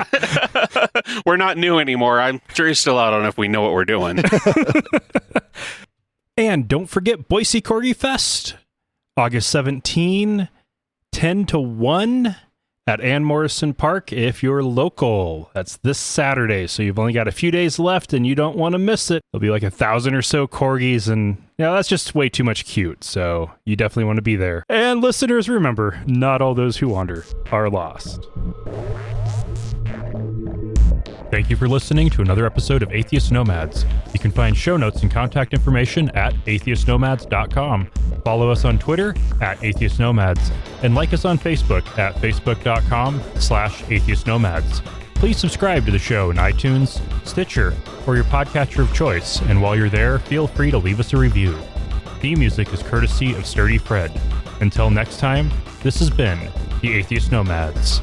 Speaker 3: We're not new anymore. I'm sure you're still out on if we know what we're doing.
Speaker 1: And don't forget Boise Corgi Fest, August 17, 10 to 1 at Ann Morrison Park if you're local. That's this Saturday, so you've only got a few days left and you don't want to miss it. There'll be like 1,000 or so corgis, and that's just way too much cute, so you definitely want to be there. And listeners, remember, not all those who wander are lost. Thank you for listening to another episode of Atheist Nomads. You can find show notes and contact information at atheistnomads.com. Follow us on Twitter at Atheist Nomads, and like us on Facebook at facebook.com/Atheist Nomads. Please subscribe to the show in iTunes, Stitcher, or your podcatcher of choice, and while you're there, feel free to leave us a review. Theme music is courtesy of Sturdy Fred. Until next time, this has been the Atheist Nomads.